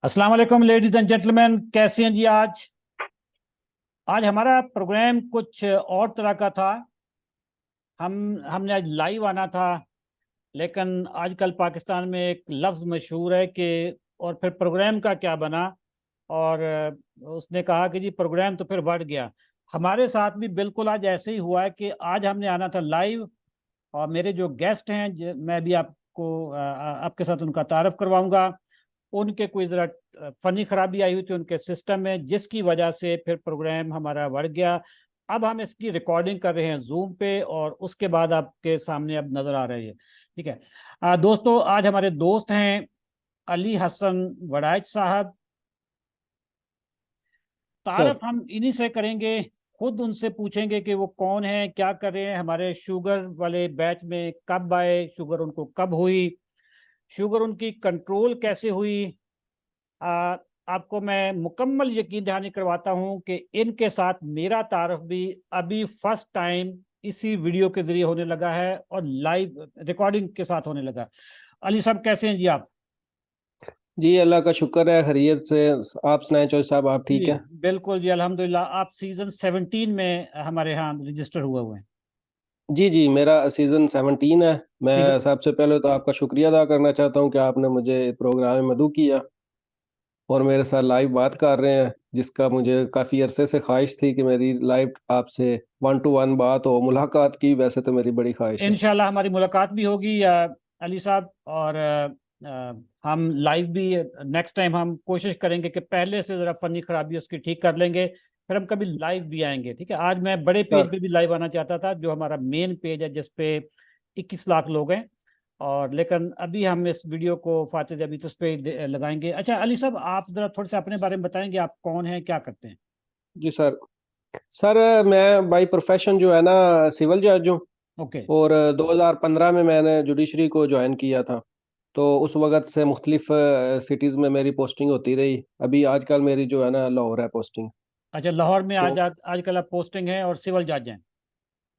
अस्सलाम वालेकुम ladies and gentleman, कैसे हैं जी। आज आज हमारा प्रोग्राम कुछ और तरह का था। हमने आज लाइव आना था, लेकिन आजकल पाकिस्तान में एक लफ्ज़ मशहूर है कि और फिर प्रोग्राम का क्या बना। और उसने कहा कि जी प्रोग्राम तो फिर बढ़ गया। हमारे साथ भी बिल्कुल आज ऐसे ही हुआ है कि आज हमने आना था लाइव। और मेरे जो गेस्ट हैं मैं भी आपको आपके साथ उनका तारफ करवाऊंगा। उनके कोई ज़रा फनी खराबी आई हुई थी उनके सिस्टम में, जिसकी वजह से फिर प्रोग्राम हमारा बढ़ गया। अब हम इसकी रिकॉर्डिंग कर रहे हैं जूम पे, और उसके बाद आपके सामने अब नजर आ रही है। ठीक है। दोस्तों, आज हमारे दोस्त हैं अली हसन वड़ाइच साहब। सर। तारफ हम इन्हीं से करेंगे। खुद उनसे पूछेंगे कि वो कौन है, क्या कर रहे हैं, हमारे शुगर वाले बैच में कब आए, शुगर उनको कब हुई, शुगर उनकी कंट्रोल कैसे हुई। आ, आपको मैं मुकम्मल यकीन दहानी करवाता हूं कि इनके साथ मेरा तारफ भी अभी फर्स्ट टाइम इसी वीडियो के जरिए होने लगा है और लाइव रिकॉर्डिंग के साथ होने लगा। अली साहब, कैसे हैं जी आप? जी अल्लाह का शुक्र है, खैरियत से। आप सुनाएं चौधरी साहब, आप जी ठीक है? बिल्कुल जी, अल्हम्दुलिल्लाह। आप सीजन 17 में हमारे यहाँ रजिस्टर हुए हैं। जी जी, मेरा सीज़न 17 है। ठीक है। मैं सबसे पहले तो आपका शुक्रिया अदा करना चाहता हूं कि आपने मुझे प्रोग्राम में मदऊ किया और मेरे साथ लाइव बात कर रहे हैं, जिसका मुझे काफ़ी अरसे से ख्वाहिश थी कि मेरी लाइव आपसे वन टू वन बात हो, मुलाकात की। वैसे तो मेरी बड़ी ख्वाहिश है। इंशाल्लाह हमारी मुलाकात भी होगी अली साहब। और हम लाइव भी नेक्स्ट टाइम हम कोशिश करेंगे कि पहले से ज़रा फनी खराबी उसकी ठीक कर लेंगे, फिर हम कभी लाइव भी आएंगे। ठीक है। आज मैं बड़े पेज सर। पे भी लाइव आना चाहता था, जो हमारा मेन पेज है जिस पे 21 लाख लोग हैं। और लेकिन अभी हम इस वीडियो को फातिह अभी तो उस पे लगाएंगे। अच्छा अली साहब, आप ज़रा थोड़ा सा अपने बारे में बताएंगे, आप कौन हैं, क्या करते हैं? जी सर। सर, मैं बाई प्रोफेशन जो है ना, सिविल जज हूँ। ओके। और 2015 में मैंने जुडिशरी को ज्वाइन किया था। तो उस वक़्त से मुख्तलिफ सिटीज़ में मेरी पोस्टिंग होती रही। अभी आजकल मेरी जो है ना, लाहौर है पोस्टिंग। अच्छा, लाहौर में तो आजकल आप पोस्टिंग है और सिविल जज हैं।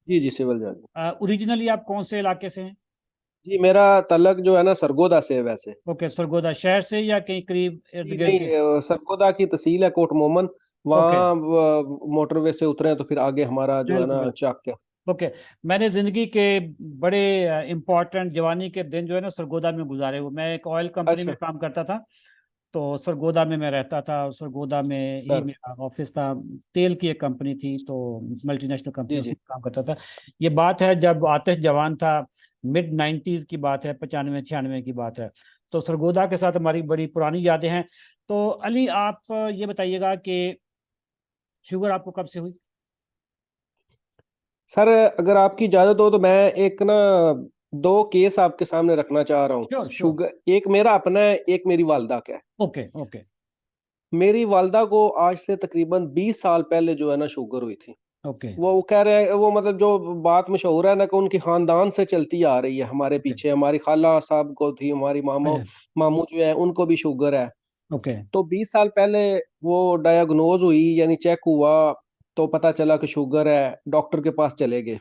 जी जी, सिविल जज। ओरिजिनली आप कौन से इलाके से हैं? जी, मेरा तलक जो है ना, सरगोदा से है वैसे। ओके, सरगोदा शहर से या कहीं करीब इर्द जी गिर्द नहीं, के? सरगोदा की तहसील है कोट मोमन। ओके। वहाँ मोटरवे से उतरे तो फिर आगे हमारा जो है बिल्कुल ना, बिल्कुल। चाक है। ओके। मैंने जिंदगी के बड़े इंपॉर्टेंट जवानी के दिन जो है ना सरगोदा में गुजारे हुए। मैं एक ऑयल कंपनी में अच्छा। काम करता था, तो सरगोदा में मैं रहता था और सरगोदा में ही सर। मेरा ऑफिस था। तेल की एक कंपनी थी, तो मल्टीनेशनल कंपनी, जी जी। उसमें काम करता था। ये बात है जब आतिश जवान था, मिड 90s की बात है, 95 96 की बात है। तो सरगोदा के साथ हमारी बड़ी पुरानी यादें हैं। तो अली, आप ये बताइएगा कि शुगर आपको कब से हुई? सर, अगर आपकी इजाज़त हो तो मैं एक ना, दो केस आपके सामने रखना चाह रहा हूँ। Sure sure. शुगर एक मेरा अपना है, एक मेरी वालदा का है। Okay okay. मेरी वालदा को आज से तकरीबन 20 साल पहले जो है ना, शुगर हुई थी। ओके वो कह रहे हैं, वो मतलब जो बात मशहूर है ना, कि उनकी खानदान से चलती आ रही है। हमारे ओके। पीछे हमारी खाला साहब को थी, हमारी मामा मामू जो है उनको भी शुगर है। ओके। तो 20 साल पहले वो डायग्नोज हुई, यानी चेक हुआ, तो पता चला कि शुगर है। डॉक्टर के पास चले गए।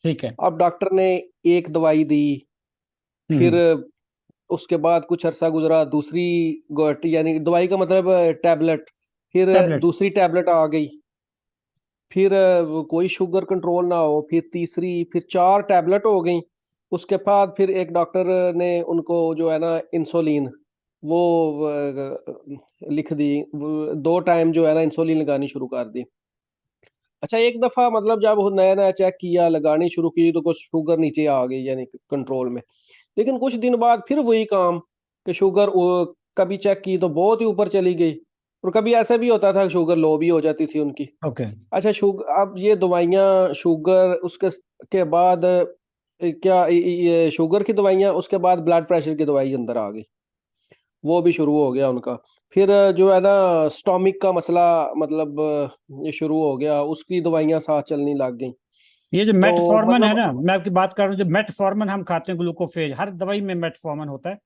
ठीक है। अब डॉक्टर ने एक दवाई दी। फिर हम्म। उसके बाद कुछ अरसा गुजरा, दूसरी यानी दवाई का मतलब टैबलेट। फिर टैबलेट। दूसरी टैबलेट आ गई। फिर कोई शुगर कंट्रोल ना हो, फिर तीसरी, फिर चार टैबलेट हो गई। उसके बाद फिर एक डॉक्टर ने उनको जो है ना, इंसुलिन वो लिख दी। दो टाइम जो है ना, इंसुलिन लगानी शुरू कर दी। अच्छा, एक दफा मतलब जब नया नया चेक किया, लगानी शुरू की, तो कुछ शुगर नीचे आ गई, यानी कंट्रोल में। लेकिन कुछ दिन बाद फिर वही काम, कि शुगर कभी चेक की तो बहुत ही ऊपर चली गई, और कभी ऐसा भी होता था शुगर लो भी हो जाती थी उनकी। ओके। अच्छा, शुगर, अब ये दवाइयाँ, शुगर उसके के बाद क्या ये शुगर की दवाइयाँ, उसके बाद ब्लड प्रेशर की दवाई अंदर आ गई। वो भी शुरू हो गया उनका। फिर जो है ना, स्टोमिक का मसला, मतलब ये शुरू हो गया, उसकी दवाइयाँ साथ चलनी लग गई। ये जो तो मेटफॉर्मन है मतलब ना, मैं आपकी बात कर रहा हूँ, जो मेटफॉर्मन हम खाते हैं, ग्लूकोफेज, हर दवाई में मेटफॉर्मन होता है।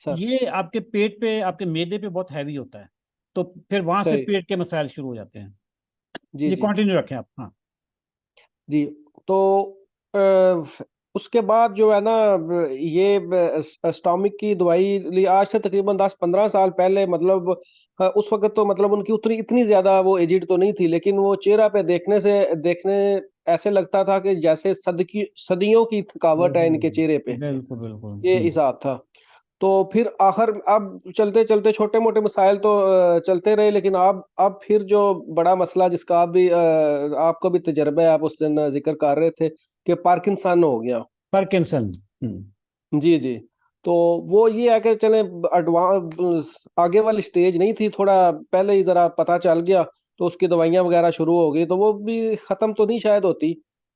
सर। ये आपके पेट पे, आपके मैदे पे बहुत हैवी होता है, तो फिर वहां से सही। पेट के मसाइल शुरू हो जाते हैं। जी ये जी। कंटिन्यू रखें आप। हाँ। जी। तो अ, उसके बाद जो है ना ये स्टॉमिक की दवाई ली आज से तकरीबन 10-15 साल पहले। मतलब उस वक्त तो मतलब उनकी उतनी इतनी ज्यादा वो एजिड तो नहीं थी, लेकिन वो चेहरा पे देखने ऐसे लगता था कि जैसे सदियों की थकावट है इनके चेहरे पे, बिल्कुल बिल्कुल। ये हिसाब था। तो फिर आखिर अब चलते चलते छोटे मोटे मसाइल तो चलते रहे, लेकिन अब फिर जो बड़ा मसला जिसका आप भी आपको भी तजर्बा है, आप उस दिन जिक्र कर रहे थे कि पार्किंसन हो गया। पार्किंसन। जी जी। तो वो ये है कि चले एडवांस आगे वाली स्टेज नहीं थी, थोड़ा पहले ही जरा पता चल गया तो उसकी दवाइयां वगैरह शुरू हो गई, तो वो भी खत्म तो नहीं शायद होती,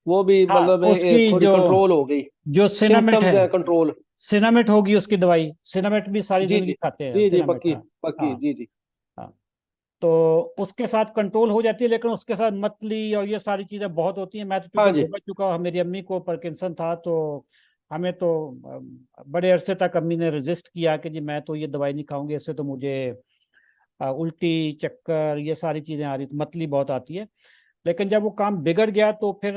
वो भी हाँ, मतलब उसकी थोड़ी जो कंट्रोल हो गई। जो सिनामेट सिम्टम्स है, हैं कंट्रोल। सिनामेट होगी उसकी दवाई। सिनामेट भी सारी जी जिंदगी जी। खाते हैं, जी जी, सिनामेट। पक्की हाँ पक्की, हाँ जी जी। हाँ। तो उसके साथ कंट्रोल हो जाती है, लेकिन उसके साथ मतली और ये सारी चीजें बहुत होती हैं। मैं तो हाँ चूंकि जी। भुगत चुका हूँ, मेरी अम्मी को पार्किंसन था, तो हमें तो बड़े अरसे तक अम्मी ने रेजिस्ट किया कि जी मैं तो ये दवाई नहीं खाऊंगी, इससे तो मुझे उल्टी, चक्कर, ये सारी चीजें आ रही, तो मतली बहुत आती है। लेकिन जब वो काम बिगड़ गया तो फिर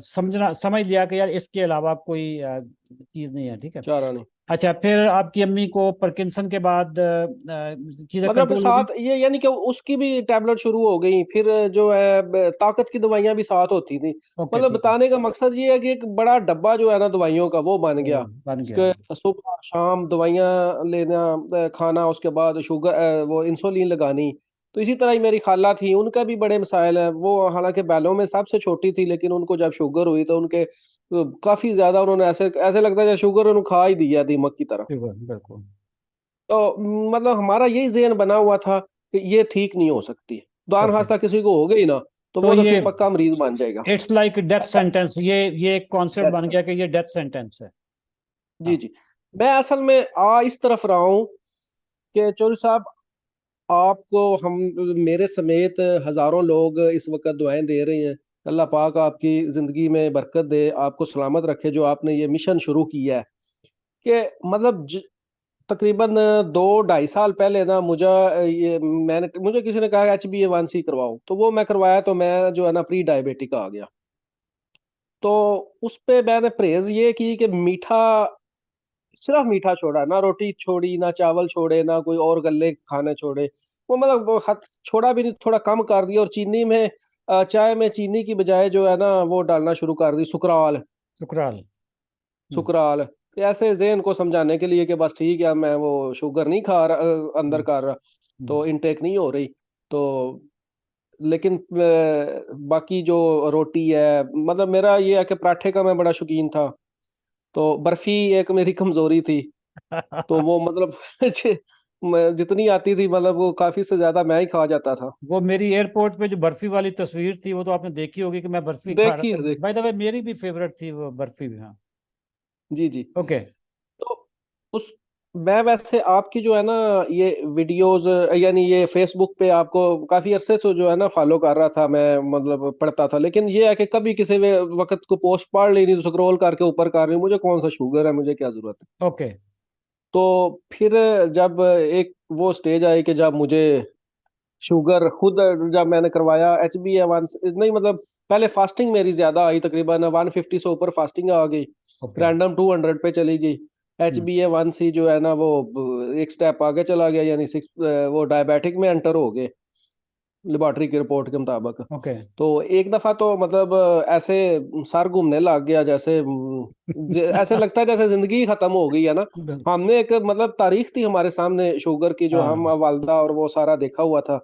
समझ लिया कि यार इसके अलावा कोई चीज नहीं है। ठीक है। चारा नहीं। अच्छा, फिर आपकी अम्मी को पार्किंसन के बाद चीजें मतलब कंट्रोल हो गई। साथ ये यानी कि उसकी भी टैबलेट शुरू हो गई, फिर जो है ताकत की दवाइयां भी साथ होती थी। ओके, मतलब ठीक है। बताने का मकसद ये है कि एक बड़ा डब्बा जो है ना दवाइयों का वो बन गया। बन गया। उसके सुबह शाम दवाइयां लेना, खाना, उसके बाद शुगर वो इंसुलिन लगानी। तो इसी तरह ही मेरी खाला थी, उनका भी बड़े मसाइल हैं। वो हालांकि बैलों में सबसे छोटी थी, लेकिन उनको जब शुगर हुई तो उनके काफी ज्यादा उन्होंने ऐसे ऐसे लगता है जैसे शुगर उन्होंने खा ही दिया दीमक की तरह। शुगर, बिल्कुल। तो मतलब हमारा यही ज़हन बना हुआ था कि ये ठीक नहीं हो सकती। दान ओके। हादसा किसी को हो गई ना, तो तो वो तो ये फिर पक्का मरीज बन जाएगा। इट्स लाइक डेथ सेंटेंस, ये एक कॉन्सेप्ट बन दैट्स गया कि ये डेथ सेंटेंस है। जी हाँ। जी। मैं असल में इस तरफ रहा हूँ कि चौधरी साहब, आपको हम मेरे समेत हजारों लोग इस वक्त दुआएं दे रहे हैं। अल्लाह पाक आपकी जिंदगी में बरकत दे, आपको सलामत रखे, जो आपने ये मिशन शुरू किया है। कि मतलब तकरीबन 2-2.5 साल पहले ना मुझे किसी ने कहा HbA1c करवाओ, तो वो मैं करवाया, तो मैं जो है ना प्री डायबिटिक आ गया। तो उस पे मैंने परहेज ये की कि मीठा, सिर्फ मीठा छोड़ा, ना रोटी छोड़ी, ना चावल छोड़े, ना कोई और गल्ले खाने छोड़े। वो मतलब वो हद छोड़ा भी नहीं, थोड़ा कम कर दिया। और चीनी में चाय में चीनी की बजाय जो है ना वो डालना शुरू कर दी, सुकराल। सुकराल। हम्म। सुकराल तो ऐसे ज़हन को समझाने के लिए कि बस ठीक है, मैं वो शुगर नहीं खा रहा, अंदर हम्म। कर रहा, हम्म। तो इनटेक नहीं हो रही। तो लेकिन बाकी जो रोटी है, मतलब मेरा ये है कि पराठे का मैं बड़ा शौकीन था। तो बर्फी एक मेरी कमजोरी थी। तो वो मतलब जितनी आती थी, मतलब वो काफी से ज्यादा मैं ही खा जाता था। वो मेरी एयरपोर्ट पे जो बर्फी वाली तस्वीर थी, वो तो आपने देखी होगी कि मैं बर्फी खा रहा देखिए था। देख। बाय द वे, मेरी भी फेवरेट थी वो बर्फी भी। हाँ। जी जी। ओके। तो उस मैं वैसे आपकी जो है ना ये वीडियोस, यानी ये फेसबुक पे आपको काफी अरसे से जो है ना फॉलो कर रहा था मैं, मतलब पढ़ता था। लेकिन ये है कि कभी किसी वक्त को पोस्ट पढ़ लेनी तो स्क्रॉल करके ऊपर कर रही हूँ, मुझे कौन सा शुगर है, मुझे क्या जरूरत है। ओके। तो फिर जब एक वो स्टेज आई कि जब मुझे शुगर खुद, जब मैंने करवाया HbA1 नहीं, मतलब पहले फास्टिंग मेरी ज्यादा आई, तकरीबन 150 से ऊपर फास्टिंग आ गई, ओके। रैंडम 200 पे चली गई। हम्म। HbA1c जो है ना वो एक स्टेप आगे चला गया, यानी 6, वो डायबिटिक में एंटर हो गए लेबोरेटरी की रिपोर्ट के मुताबिक। ओके। तो एक दफा तो मतलब ऐसे सर घूमने लग गया, जैसे ऐसे लगता है जैसे जिंदगी ही खत्म हो गई है ना। बिल्कुल। हमने एक मतलब तारीख थी हमारे सामने शुगर की, जो हम हाँ, वालदा और वो सारा देखा हुआ था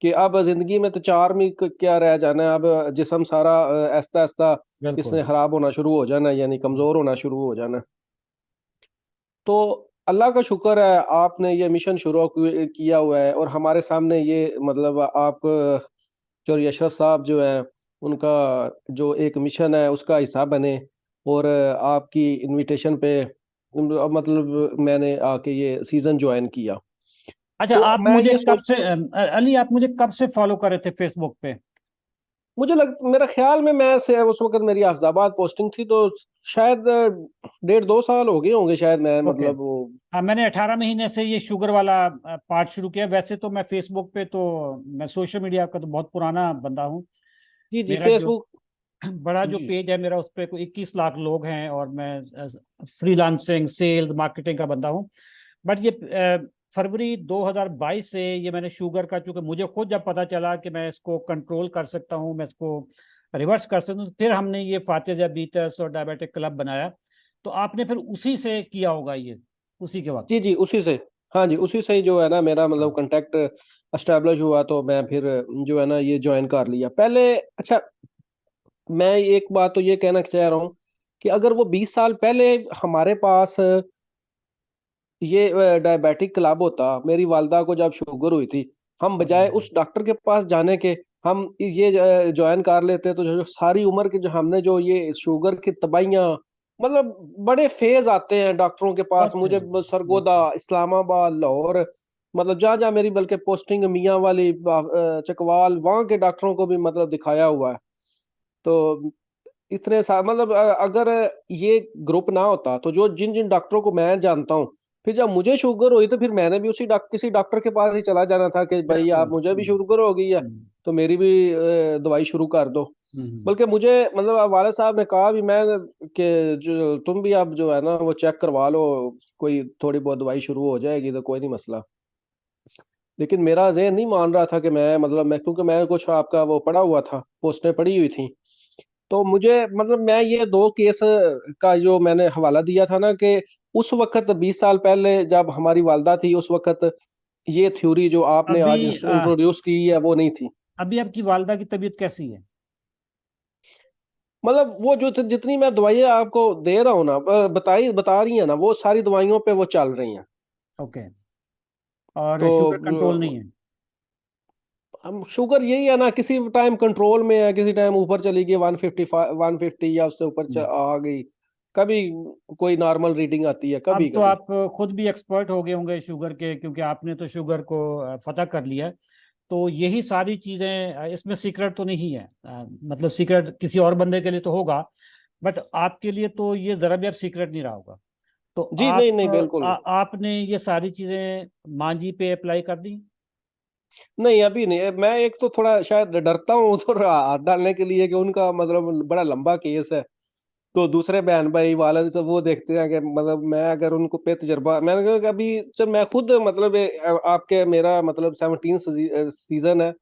कि अब जिंदगी में तो चार में क्या रह जाना है। अब जिस्म सारा आहिस्ता आहिस्ता इसने बिल्कुल। खराब होना शुरू हो जाना है, यानी कमजोर होना शुरू हो जाना है। तो अल्लाह का शुक्र है, आपने ये मिशन शुरू किया हुआ है, और हमारे सामने ये मतलब आप जो अशरफ साहब जो है, उनका जो एक मिशन है उसका हिस्सा बने। और आपकी इनविटेशन पे मतलब मैंने आके ये सीजन ज्वाइन किया। अच्छा, तो आप मैं मुझे ये कब सोचता से हूँ, अली, आप मुझे कब से फॉलो कर रहे थे फेसबुक पे? मेरा ख्याल में मैं से उस वक्त मेरी अहमदाबाद पोस्टिंग थी, तो शायद 1.5-2 साल हो गए होंगे शायद, मैं ओके। मतलब वो। हाँ, मैंने 18 महीने से ये शुगर वाला पार्ट शुरू किया। वैसे तो मैं फेसबुक पे, तो मैं सोशल मीडिया का तो बहुत पुराना बंदा हूँ। जी जी, मेरा जो फेसबुक। बड़ा जो जी पेज है मेरा, उस पर कोई 21 लाख लोग हैं, और मैं फ्रीलांसिंग सेल्स मार्केटिंग का बंदा हूँ। बट ये फरवरी 2022 से ये मैंने शुगर का, चूंकि मुझे खुद जब पता चला कि मैं इसको कंट्रोल कर सकता हूँ, मैं इसको रिवर्स कर सकता हूँ, फिर हमने ये फातिह दियाबीतस और डायबिटिक क्लब बनाया। तो आपने फिर उसी से किया होगा ये, उसी के वक्त। जी जी, उसी से। हाँ जी, उसी से ही जो है ना मेरा हाँ। मतलब कांटेक्ट एस्टेब्लिश हुआ, तो मैं फिर जो है ना ये ज्वाइन कर लिया पहले। अच्छा, मैं एक बात तो ये कहना चाह रहा हूँ कि अगर वो 20 साल पहले हमारे पास ये डायबिटिक क्लब होता, मेरी वालदा को जब शुगर हुई थी, हम बजाय उस डॉक्टर के पास जाने के हम ये ज्वाइन कर लेते, तो जो सारी उम्र की जो हमने जो ये शुगर की दवाइयाँ, मतलब बड़े फेज आते हैं डॉक्टरों के पास। बहुत मुझे सही। सरगोदा, इस्लामाबाद, लाहौर, मतलब जहाँ जहाँ मेरी बल्कि पोस्टिंग मियाँ वाली, चकवाल, वहाँ के डॉक्टरों को भी मतलब दिखाया हुआ है। तो इतने मतलब अगर ये ग्रुप ना होता, तो जो जिन जिन डॉक्टरों को मैं जानता हूँ, फिर जब मुझे शुगर हुई तो फिर मैंने भी उसी किसी डॉक्टर के पास ही चला जाना था कि भाई बिल्कुल। आप, मुझे भी शुगर हो गई है हम्म, तो मेरी भी दवाई शुरू कर दो। हम्म। बल्कि मुझे मतलब वाले साहब ने कहा भी, मैं कि जो तुम भी अब जो है ना वो चेक करवा लो, कोई थोड़ी बहुत दवाई शुरू हो जाएगी तो कोई नहीं मसला। लेकिन मेरा ज़हन नहीं मान रहा था कि मैं मतलब मैं, क्योंकि मैं कुछ आपका वो पढ़ा हुआ था, पोस्टें पड़ी हुई थी। तो मुझे मतलब मैं ये दो केस का जो मैंने हवाला दिया था ना, कि उस वक्त 20 साल पहले जब हमारी वालदा थी, उस वक्त ये थ्योरी जो आपने अभी आज इंट्रोड्यूस की है वो नहीं थी। अभी आपकी वालदा की तबीयत कैसी है? मतलब वो जो जितनी मैं दवाइयाँ आपको दे रहा हूँ ना, बता रही है ना, वो सारी दवाइयों पे वो चल रही हैं। ओके। और तो शुगर कंट्रोल नहीं है? हम शुगर यही है ना, किसी टाइम कंट्रोल में है, किसी टाइम ऊपर चली गई 150 या उससे ऊपर हम्म। आ गई, कभी कोई नॉर्मल रीडिंग आती है, अब कभी तो कभी। आप खुद भी एक्सपर्ट हो गए होंगे शुगर के, क्योंकि आपने तो शुगर को फतह कर लिया है। तो यही सारी चीजें, इसमें सीक्रेट तो नहीं है, मतलब सीक्रेट किसी और बंदे के लिए तो होगा, बट आपके लिए तो ये जरा भी अब सीक्रेट नहीं रहा होगा। तो जी नहीं नहीं, बिल्कुल आपने ये सारी चीजें माँ जी पे अप्लाई कर दी? नहीं, अभी नहीं। मैं एक तो थोड़ा शायद डरता हूँ तो हाथ डालने के लिए, कि उनका मतलब बड़ा लंबा केस है। तो दूसरे बहन भाई वाले तो वो देखते हैं कि मतलब मैं अगर उनको पे तजर्बा, मैंने कहा कि अभी जब मैं खुद मतलब आपके मेरा मतलब 17 सीजन है,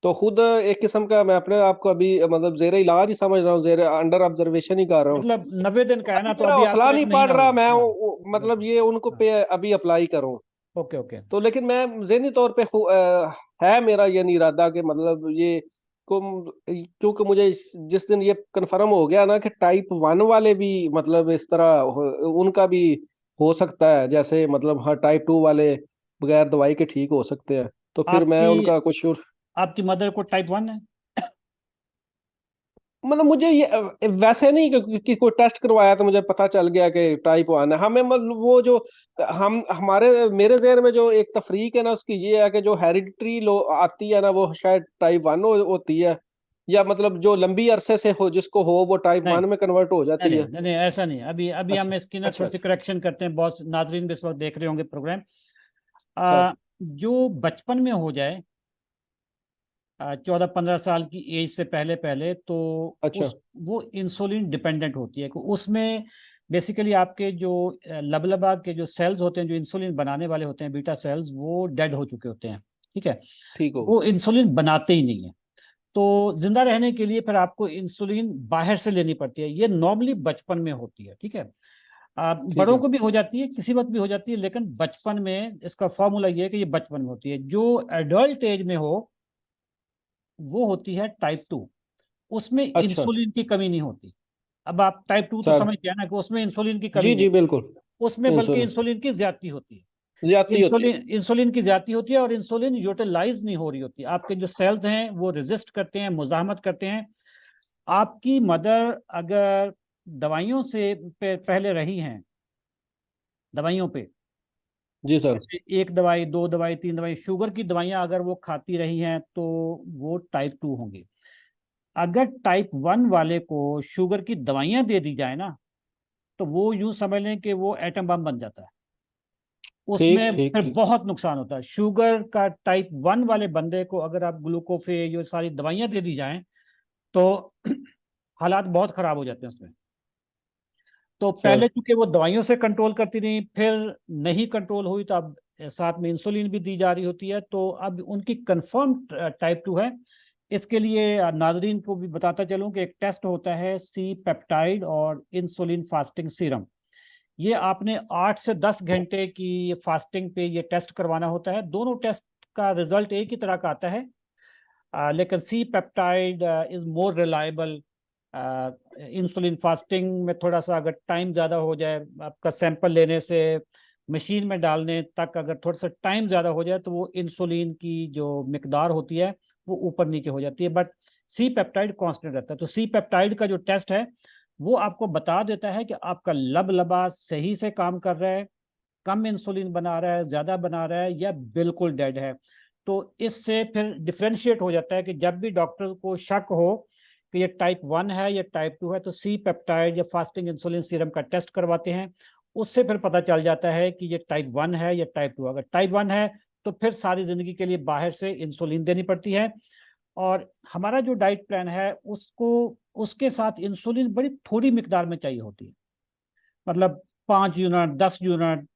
तो खुद एक किस्म का मैं अपने आप को अभी मतलब जेर इलाज ही समझ रहा हूँ, जेर अंडर ऑब्जर्वेशन ही कर रहा हूँ। मतलब 90 दिन तो का है ना, अभी तो मेरा अभी हौसला आपको एक नहीं पड़ महीना रहा, हुआ। मैं हाँ। मतलब बिल्कुल। ये उनको हाँ। पे अभी अप्लाई करूँ। Okay, okay. तो लेकिन मैं ज़हनी तौर पे है मेरा ये नहीं इरादा कि मतलब ये को, क्योंकि मुझे जिस दिन ये कंफर्म हो गया ना कि टाइप 1 वाले भी मतलब इस तरह उनका भी हो सकता है, जैसे मतलब हर टाइप 2 वाले बगैर दवाई के ठीक हो सकते हैं, तो फिर मैं आपकी उनका कुछ आपकी मदर को टाइप 1 है? मतलब मुझे ये वैसे नहीं कि कोई टेस्ट करवाया तो मुझे पता चल गया कि टाइप 1 है हमें। मतलब वो जो हम हमारे मेरे जहन में जो एक तफरीक है ना, उसकी ये है कि जो हेरिडिटरी लो आती है ना, वो शायद टाइप 1 होती है, या मतलब जो लंबी अरसे से हो जिसको हो वो टाइप नहीं, वन में कन्वर्ट हो जाती नहीं, है। नहीं, नहीं, ऐसा नहीं। अभी अभी अच्छा हम इसकी ना अच्छा थोड़ी सी अच्छा। करेक्शन करते हैं, बहुत नाजरीन भी इस वक्त देख रहे होंगे प्रोग्राम। सर। जो बचपन में हो जाए, 14-15 साल की एज से पहले पहले, तो अच्छा। उस वो इंसुलिन डिपेंडेंट होती है। उसमें बेसिकली आपके जो लबलबा के जो सेल्स होते हैं, जो इंसुलिन बनाने वाले होते हैं, बीटा सेल्स, वो डेड हो चुके होते हैं। ठीक है। ठीक हो। वो इंसुलिन बनाते ही नहीं है। तो जिंदा रहने के लिए फिर आपको इंसुलिन बाहर से लेनी पड़ती है। ये नॉर्मली बचपन में होती है। ठीक है। ठीक बड़ों है। को भी हो जाती है, किसी वक्त भी हो जाती है, लेकिन बचपन में इसका फॉर्मूला ये है कि ये बचपन में होती है। जो एडल्ट एज में हो, वो होती है टाइप 2। उसमें अच्छा अच्छा। इंसुलिन की कमी नहीं होती। अब आप टाइप 2 तो सर। समझ गया ना कि उसमें इंसुलिन की कमी जी नहीं जी होती। बिल्कुल। उसमें बल्कि इंसुलिन इंसुलिन की ज्यादती होती है। ज्यादती होती है। इंसुलिन की ज्यादती होती है, और इंसुलिन यूटिलाइज नहीं हो रही होती। आपके जो सेल्स हैं वो रेजिस्ट करते हैं, मुजाहमत करते हैं। आपकी मदर अगर दवाइयों से पहले रही हैं, दवाइयों पे, जी सर। जैसे एक दवाई, दो दवाई, तीन दवाई, शुगर की दवाइयां अगर वो खाती रही हैं, तो वो टाइप 2 होंगी। अगर टाइप 1 वाले को शुगर की दवाइयां दे दी जाए ना, तो वो यूं समझ लें कि वो एटम बम बन जाता है। ठीक उसमें ठीक फिर ठीक। बहुत नुकसान होता है। शुगर का टाइप 1 वाले बंदे को अगर आप ग्लूकोफे, ये सारी दवाइयां दे दी जाएं, तो हालात बहुत खराब हो जाते हैं उसमें। तो सर पहले चूंकि वो दवाइयों से कंट्रोल करती रही, फिर नहीं कंट्रोल हुई, तो अब साथ में इंसुलिन भी दी जा रही होती है। तो अब उनकी कंफर्म टाइप 2 है। इसके लिए नाजरीन को भी बताता चलूं कि एक टेस्ट होता है सी पेप्टाइड और इंसुलिन फास्टिंग सीरम। ये आपने 8 से 10 घंटे की फास्टिंग पे ये टेस्ट करवाना होता है। दोनों टेस्ट का रिजल्ट एक ही तरह का आता है, लेकिन C peptide is more reliable. Insulin fasting में थोड़ा सा अगर टाइम ज़्यादा हो जाए, आपका सैंपल लेने से मशीन में डालने तक अगर थोड़ा सा टाइम ज़्यादा हो जाए, तो वो इंसुलिन की जो मिकदार होती है वो ऊपर नीचे हो जाती है। बट सी पेप्टाइड कांस्टेंट रहता है। तो सी पेप्टाइड का जो टेस्ट है वो आपको बता देता है कि आपका लबा सही से काम कर रहा है, कम इंसुलिन बना रहा है, ज्यादा बना रहा है, या बिल्कुल डेड है। तो इससे फिर डिफ्रेंशिएट हो जाता है कि जब भी डॉक्टर को शक हो कि ये टाइप 1 है या टाइप 2 है, तो सी पेप्टाइड या फास्टिंग इंसुलिन सीरम का टेस्ट करवाते हैं। उससे फिर पता चल जाता है कि ये टाइप 1 है या टाइप 2। अगर टाइप 1 है तो फिर सारी जिंदगी के लिए बाहर से इंसुलिन देनी पड़ती है। और हमारा जो डाइट प्लान है उसको, उसके साथ इंसुलिन बड़ी थोड़ी मिकदार में चाहिए होती है। मतलब 5 यूनिट, 10 यूनिट,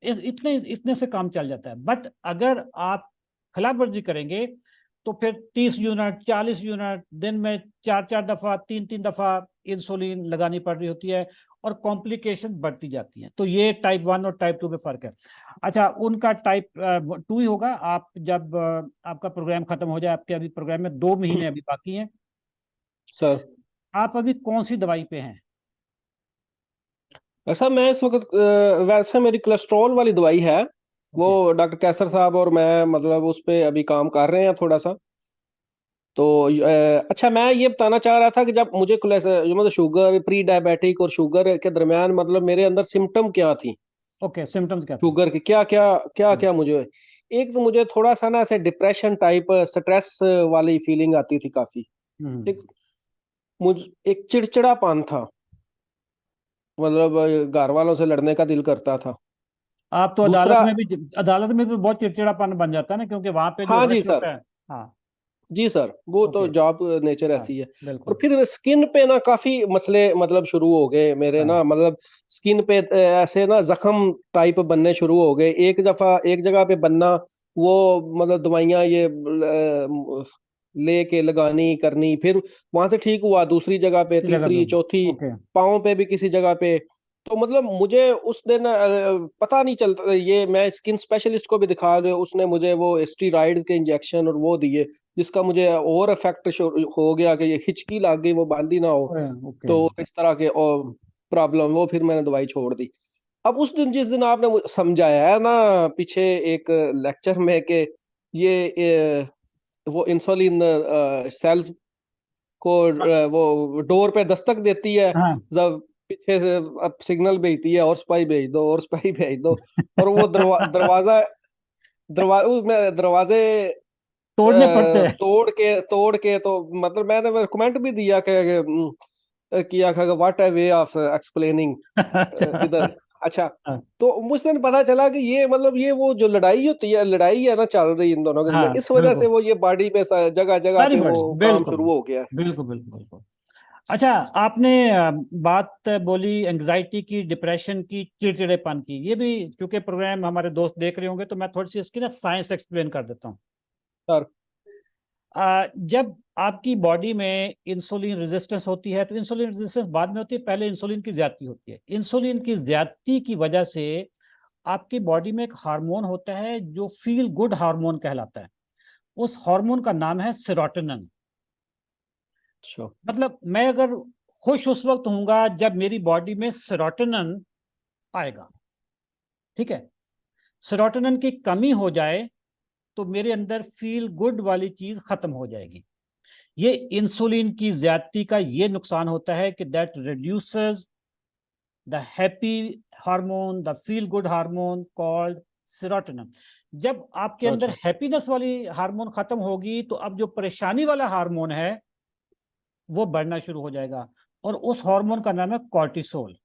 इतने इतने से काम चल जाता है। बट अगर आप खिलाफ वर्जी करेंगे तो फिर 30 यूनिट, 40 यूनिट, दिन में 4 4 दफा, 3 3 दफा इंसुलिन लगानी पड़ रही होती है, और कॉम्प्लिकेशन बढ़ती जाती है। तो ये टाइप 1 और टाइप 2 में फर्क है। अच्छा, उनका टाइप 2 ही होगा। आप जब आपका प्रोग्राम खत्म हो जाए, आपके अभी प्रोग्राम में 2 महीने अभी बाकी हैं, सर आप अभी कौन सी दवाई पे हैं? ऐसा मैं इस वक्त वैसे मेरी कोलेस्ट्रॉल वाली दवाई है, वो ओके। डॉक्टर कैसर साहब और मैं मतलब उस पे अभी काम कर रहे हैं थोड़ा सा। तो अच्छा, मैं ये बताना चाह रहा था कि जब मुझे जो मतलब शुगर, प्री डायबिटिक और शुगर के दरमियान मतलब मेरे अंदर सिम्टम क्या थी, ओके, सिम्टम्स क्या थे? शुगर की क्या क्या क्या हम्म। क्या मुझे, एक तो मुझे थोड़ा सा ना ऐसे डिप्रेशन टाइप स्ट्रेस वाली फीलिंग आती थी काफी। हम्म। एक मुझ एक चिड़चिड़ापन था, मतलब घर वालों से लड़ने का दिल करता था। आप तो दूसरा, अदालत में भी बहुत चिड़चिड़ापन बन जाता है ना, क्योंकि वहां पे जो हाँ जी रश सर, होता है। हाँ। जी सर, वो तो ओके। जॉब नेचर हाँ, ऐसी है। और बिल्कुल। फिर स्किन पे ना काफी मसले मतलब शुरू हो गए मेरे हाँ। ना, मतलब स्किन पे ऐसे ना जख्म टाइप बनने शुरू हो गए, एक दफा एक जगह पे बनना, वो मतलब दवाइयाँ ये लेके लगानी करनी, फिर वहां से ठीक हुआ, दूसरी जगह पे, इसी जगह पे तीसरी, हूँ। चौथी, ओके। पाँव पे भी किसी जगह पे। तो मतलब मुझे उस दिन पता नहीं चलता, ये मैं स्किन स्पेशलिस्ट को भी दिखा रहे, उसने मुझे वो स्टीरॉइड्स के इंजेक्शन और वो दिए, जिसका मुझे और इफेक्ट हो गया कि ये हिचकी लग गई, वो बंद ही ना हो। ओके। तो इस तरह के प्रॉब्लम, वो फिर मैंने दवाई छोड़ दी। अब उस दिन जिस दिन आपने मुझे समझाया है ना पीछे एक लेक्चर में कि ये वो इंसुलिन सेल्स को वो डोर पे दस्तक देती है, हाँ। जब पीछे से अब सिग्नल भेजती है और स्पाई भेज दो और स्पाई भेज दो, और वो दरवाजा उसमें दरवाजे तोड़ने पड़ते हैं। तोड़ के तो मतलब मैंने कमेंट भी दिया किया कि what a way of explaining इधर। अच्छा। अच्छा, हाँ। तो मुझे पता चला कि ये मतलब ये वो जो लड़ाई होती है, लड़ाई है ना चल रही इन दोनों के हाँ, दरमियान, इस वजह से बिल्कुल। वो ये बॉडी पे जगह जगह सारी पे बड़ी, वो काम बिल्कुल शुरू हो गया है। बिल्कुल बिल्कुल बिल्कुल। अच्छा, आपने बात बोली एंग्जाइटी की, डिप्रेशन की, चिड़चिड़ेपन की। ये भी क्योंकि प्रोग्राम हमारे दोस्त देख रहे होंगे, तो मैं थोड़ी सी इसकी ना साइंस एक्सप्लेन कर देता हूँ। सर जब आपकी बॉडी में इंसुलिन रेजिस्टेंस होती है, तो इंसुलिन रेजिस्टेंस बाद में होती है, पहले इंसुलिन की ज्यादती होती है। इंसुलिन की ज्यादती की वजह से आपकी बॉडी में एक हार्मोन होता है जो फील गुड हार्मोन कहलाता है। उस हार्मोन का नाम है सेरोटोनिन। अच्छा मतलब मैं अगर खुश उस वक्त हूंगा जब मेरी बॉडी में सेरोटोनिन आएगा, ठीक है। सेरोटोनिन की कमी हो जाए तो मेरे अंदर फील गुड वाली चीज खत्म हो जाएगी। ये इंसुलिन की ज्यादती का ये नुकसान होता है कि that reduces the happy hormone, the feel good hormone called serotonin. जब आपके अंदर अच्छा हैप्पीनेस वाली हार्मोन खत्म होगी, तो अब जो परेशानी वाला हार्मोन है वो बढ़ना शुरू हो जाएगा, और उस हार्मोन का नाम है कॉर्टिसोल।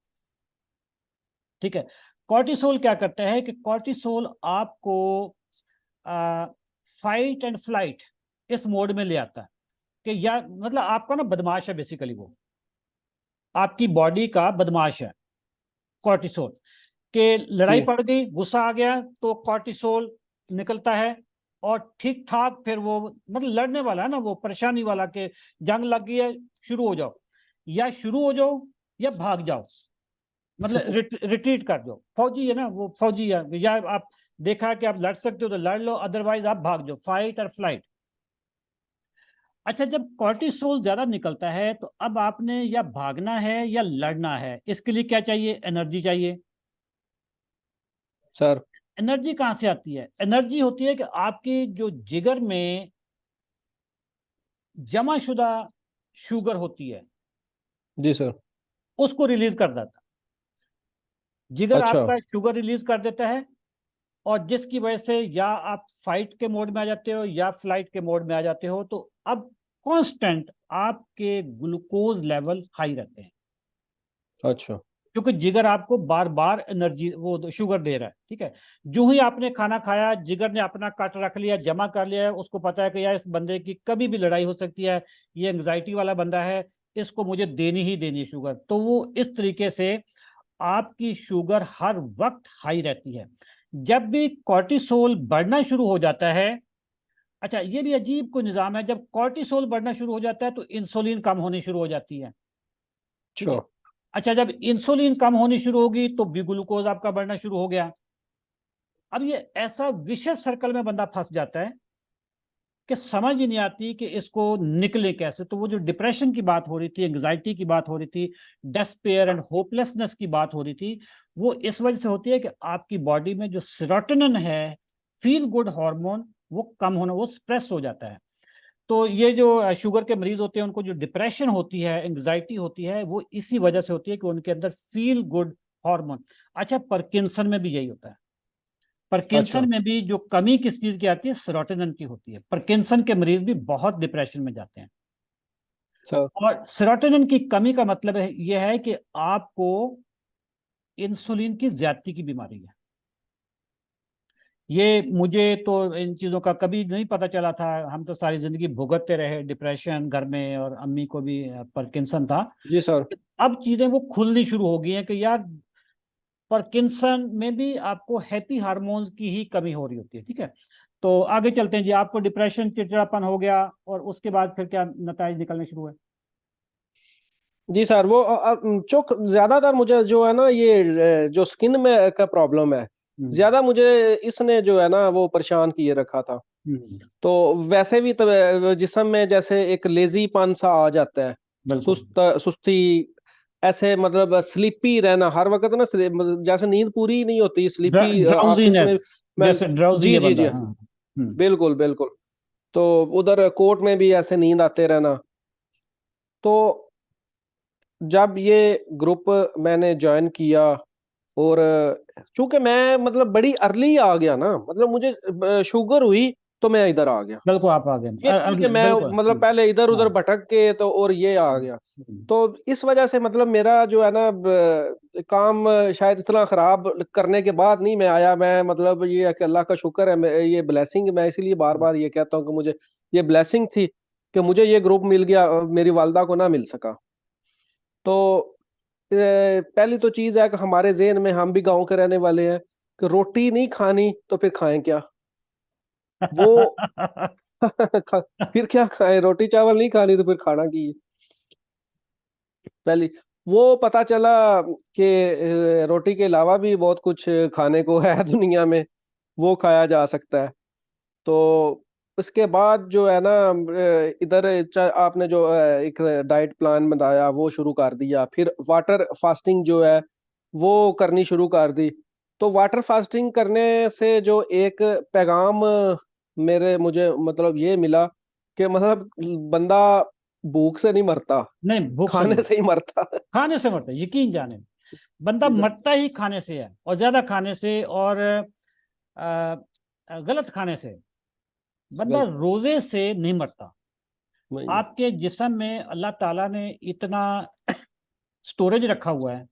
ठीक है। कॉर्टिसोल क्या करता है कि कॉर्टिसोल आपको फाइट एंड फ्लाइट इस मोड में ले आता है, कि या मतलब आपका ना बदमाश है बेसिकली वो। आपकी बॉडी का बदमाश है कॉर्टिसोल, के लड़ाई जी पड़ गई, गुस्सा आ गया तो कॉर्टिसोल निकलता है, और ठीक ठाक फिर वो मतलब लड़ने वाला है ना, वो परेशानी वाला के जंग लग गई है, शुरू हो जाओ, या शुरू हो जाओ या भाग जाओ, मतलब रिट्रीट कर दो। फौजी है ना, वो फौजी है, या आप देखा कि आप लड़ सकते हो तो लड़ लो, अदरवाइज आप भाग जाओ, फाइट और फ्लाइट। अच्छा, जब कॉर्टिसोल ज्यादा निकलता है तो अब आपने या भागना है या लड़ना है, इसके लिए क्या चाहिए? एनर्जी चाहिए। सर। एनर्जी कहां से आती है? एनर्जी होती है कि आपके जो जिगर में जमाशुदा शुगर होती है, जी सर। उसको रिलीज कर देता है। जिगर अच्छा। आपका शुगर रिलीज कर देता है, और जिसकी वजह से या आप फाइट के मोड में आ जाते हो या फ्लाइट के मोड में आ जाते हो, तो अब कांस्टेंट आपके ग्लूकोज लेवल हाई रहते हैं, अच्छा। क्योंकि जिगर आपको बार बार एनर्जी वो शुगर दे रहा है। ठीक है, जो ही आपने खाना खाया, जिगर ने अपना कट रख लिया, जमा कर लिया है, उसको पता है कि यार इस बंदे की कभी भी लड़ाई हो सकती है, ये एंग्जाइटी वाला बंदा है, इसको मुझे देनी ही देनी है शुगर, तो वो इस तरीके से आपकी शुगर हर वक्त हाई रहती है। जब भी कॉर्टिसोल बढ़ना शुरू हो जाता है, अच्छा ये भी अजीब कोई निजाम है, जब कॉर्टिसोल बढ़ना शुरू हो जाता है तो इंसुलिन कम होनी शुरू हो जाती है। ठीक अच्छा। है, अच्छा जब इंसुलिन कम होनी शुरू होगी तो भी ग्लूकोज आपका बढ़ना शुरू हो गया। अब ये ऐसा विशेष सर्कल में बंदा फंस जाता है कि समझ ही नहीं आती कि इसको निकले कैसे। तो वो जो डिप्रेशन की बात हो रही थी, एंग्जाइटी की बात हो रही थी, डेस्पेयर एंड होपलेसनेस की बात हो रही थी, वो इस वजह से होती है कि आपकी बॉडी में जो सेरोटोनिन है, फील गुड हार्मोन, वो कम होना, वो स्प्रेस हो जाता है। तो ये जो शुगर के मरीज होते हैं, उनको जो डिप्रेशन होती है, एंग्जाइटी होती है, वो इसी वजह से होती है कि उनके अंदर फील गुड हार्मोन। अच्छा, पार्किंसन में भी यही होता है। अच्छा। पार्किंसन में भी जो कमी किस चीज की आती है? सेरोटोनिन की होती है। पार्किंसन के मरीज भी बहुत डिप्रेशन में जाते हैं। सर। और सेरोटोनिन की कमी का मतलब है यह है कि आपको इंसुलिन की ज्यादती की बीमारी है। ये मुझे तो इन चीजों का कभी नहीं पता चला था, हम तो सारी जिंदगी भुगतते रहे डिप्रेशन घर में, और अम्मी को भी पार्किंसन था। जी सर। अब चीजें वो खुलनी शुरू हो गई हैं कि यार पार्किंसन में भी आपको हैप्पी हार्मोन्स की ही कमी हो रही होती है। ठीक है, तो आगे चलते हैं जी। आपको डिप्रेशन, चिड़चिड़ापन हो गया, और उसके बाद फिर क्या नतीजे निकलने शुरू हुए? जी सर, वो चूक ज्यादातर मुझे जो है ना, ये जो स्किन में का प्रॉब्लम है, हम्म। ज्यादा मुझे इसने जो है ना वो परेशान किए रखा था। हम्म। तो वैसे भी तो जिस्म में जैसे एक लेजीपन सा आ जाता है, बिल्कुल। सुस्ती, ऐसे मतलब स्लीपी रहना हर वक्त ना, मतलब जैसे नींद पूरी ही नहीं होती, स्लीपी ऑफिस में ड्राउजीनेस, मैं। जैसे ड्राउजी जी है जी बंदा। जी। हाँ। हम्म। बिल्कुल बिल्कुल। तो उधर कोर्ट में भी ऐसे नींद आते रहना। तो जब ये ग्रुप मैंने ज्वाइन किया, और चूंकि मैं मतलब बड़ी अर्ली आ गया ना, मतलब मुझे शुगर हुई तो मैं इधर आ गया। बिल्कुल आप आ गए, ये नहीं कि मैं बिल्कुल। मतलब पहले इधर हाँ। उधर भटक के तो और ये आ हम्म। गया। हम्म। तो इस वजह से मतलब मेरा जो है ना काम शायद इतना खराब करने के बाद नहीं मैं आया। मैं मतलब ये है कि अल्लाह का शुक्र है, ये ब्लेसिंग, मैं इसीलिए बार बार ये कहता हूँ कि मुझे ये ब्लेसिंग थी कि मुझे ये ग्रुप मिल गया, मेरी वालदा को ना मिल सका। तो पहली तो चीज है कि हमारे जेहन में, हम भी गांव के रहने वाले हैं, कि रोटी नहीं खानी तो फिर खाएं क्या? वो फिर क्या खाएं? रोटी चावल नहीं खानी तो फिर खाना की है? पहली वो पता चला कि रोटी के अलावा भी बहुत कुछ खाने को है दुनिया में, वो खाया जा सकता है। तो उसके बाद जो है ना इधर आपने जो एक डाइट प्लान बताया वो शुरू कर दिया, फिर वाटर फास्टिंग जो है वो करनी शुरू कर दी। तो वाटर फास्टिंग करने से जो एक पैगाम मेरे मुझे मतलब ये मिला कि मतलब बंदा भूख से नहीं मरता, नहीं, भूख से नहीं खाने मरता, से ही मरता। खाने से मरता है, यकीन जाने। बंदा जी सर। मरता ही खाने से है, और ज्यादा खाने से, और गलत खाने से। बंदा गलत। रोजे से नहीं मरता। नहीं। आपके जिस्म में अल्लाह ताला ने इतना स्टोरेज रखा हुआ है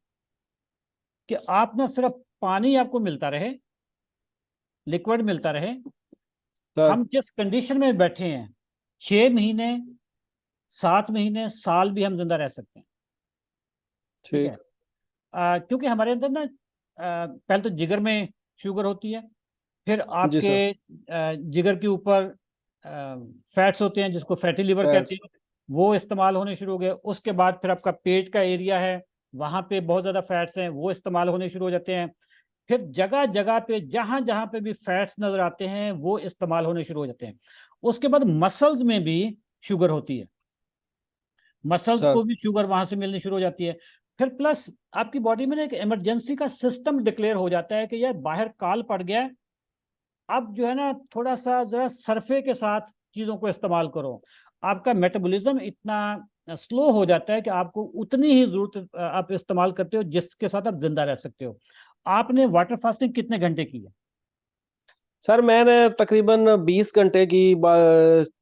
कि आप ना सिर्फ पानी आपको मिलता रहे, लिक्विड मिलता रहे, सर। हम जिस कंडीशन में बैठे हैं, 6 महीने, 7 महीने, साल भी हम जिंदा रह सकते हैं। ठीक है। ठीक। क्योंकि हमारे अंदर ना पहले तो जिगर में शुगर होती है, फिर जी आपके सर। जिगर के ऊपर फैट्स होते हैं जिसको फैटी लिवर कहते फैट्स। हैं, वो इस्तेमाल होने शुरू हो गए। उसके बाद फिर आपका पेट का एरिया है, वहां पे बहुत ज्यादा फैट्स हैं, वो इस्तेमाल होने शुरू हो जाते हैं। फिर जगह जगह पे जहां जहां पे भी फैट्स नजर आते हैं वो इस्तेमाल होने शुरू हो जाते हैं। उसके बाद मसल्स में भी शुगर होती है, मसल्स सर। को भी शुगर वहां से मिलनी शुरू हो जाती है। फिर प्लस आपकी बॉडी में ना एक इमरजेंसी का सिस्टम डिक्लेयर हो जाता है कि यार बाहर काल पड़ गया है, अब जो है ना थोड़ा सा जरा सरफे के साथ चीजों को इस्तेमाल करो। आपका मेटाबॉलिज्म इतना स्लो हो जाता है कि आपको उतनी ही जरूरत आप इस्तेमाल करते हो जिसके साथ आप जिंदा रह सकते हो। आपने वाटर फास्टिंग कितने घंटे की है? सर मैंने तकरीबन 20 घंटे की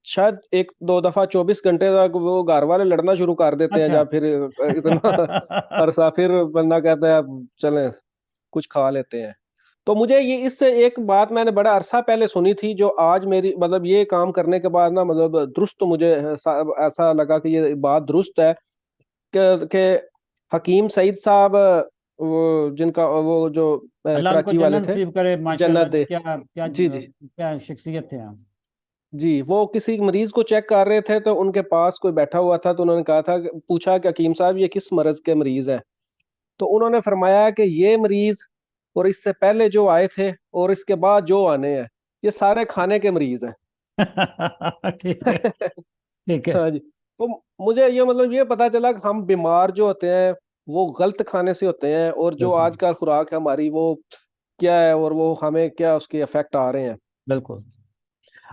शायद एक दो दफा 24 घंटे तक वो घर वाले लड़ना शुरू कर देते हैं, अच्छा। जब फिर इतना अरसा फिर बंदा कहता है अब चले कुछ खा लेते हैं। तो मुझे ये इससे एक बात मैंने बड़ा अरसा पहले सुनी थी, जो आज मेरी मतलब ये काम करने के बाद ना मतलब दुरुस्त मुझे ऐसा लगा कि ये बात दुरुस्त है कि हकीम सईद साहब, वो जिनका वो जो अल्लाह उनको कराची वाले जन्नत थे, नसीब करे, माशाल्लाह। जन्नत दे। क्या क्या जी जी। क्या शख्सियत थे आप। जी, वो किसी मरीज को चेक कर रहे थे तो उनके पास कोई बैठा हुआ था, तो उन्होंने कहा था पूछा कि हकीम साहब ये किस मर्ज के मरीज है। तो उन्होंने फरमाया कि ये मरीज और इससे पहले जो आए थे और इसके बाद जो आने हैं, ये सारे खाने के मरीज हैं। ठीक है, ठीक है। हाँ जी। तो मुझे ये मतलब ये पता चला कि हम बीमार जो होते हैं वो गलत खाने से होते हैं, और जो बिल्कुल, आजकल खुराक है हमारी वो क्या है और वो हमें क्या उसके इफेक्ट आ रहे हैं। बिल्कुल।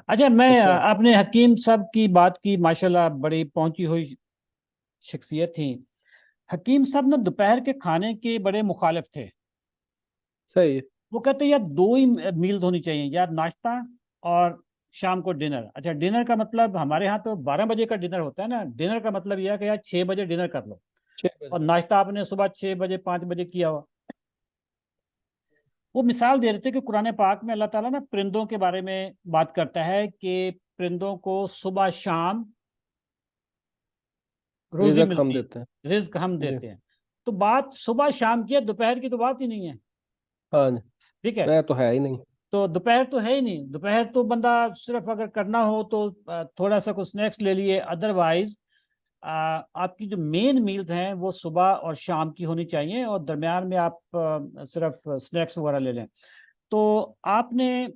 अच्छा, मैं अच्छा। आपने हकीम साहब की बात की, माशाल्लाह बड़ी पहुंची हुई शख्सियत थी। हकीम साहब ना दोपहर के खाने के बड़े मुखालिफ थे। सही है। वो कहते यार दो ही मील होनी चाहिए, यार नाश्ता और शाम को डिनर। अच्छा, डिनर का मतलब हमारे यहाँ तो 12 बजे का डिनर होता है ना, डिनर का मतलब यह है कि यार 6 बजे डिनर कर लो, 6 बजे। और नाश्ता आपने सुबह 6 बजे 5 बजे किया हो। वो मिसाल दे रहे थे कि कुरान पाक में अल्लाह ताला ना परिंदों के बारे में बात करता है कि परिंदों को सुबह शाम रोजी रिजक हम मिलती देते हैं। है, रिज्क हम जी। देते हैं। तो बात सुबह शाम की है, दोपहर की तो बात ही नहीं है। हाँ जी। ठीक है। मैं तो है ही नहीं। तो दोपहर तो है ही नहीं, दोपहर तो बंदा सिर्फ अगर करना हो तो थोड़ा सा कुछ स्नैक्स ले लिए, अदरवाइज आपकी जो मेन मील्स हैं वो सुबह और शाम की होनी चाहिए, और दरमियान में आप सिर्फ स्नैक्स वगैरह ले लें। तो आपने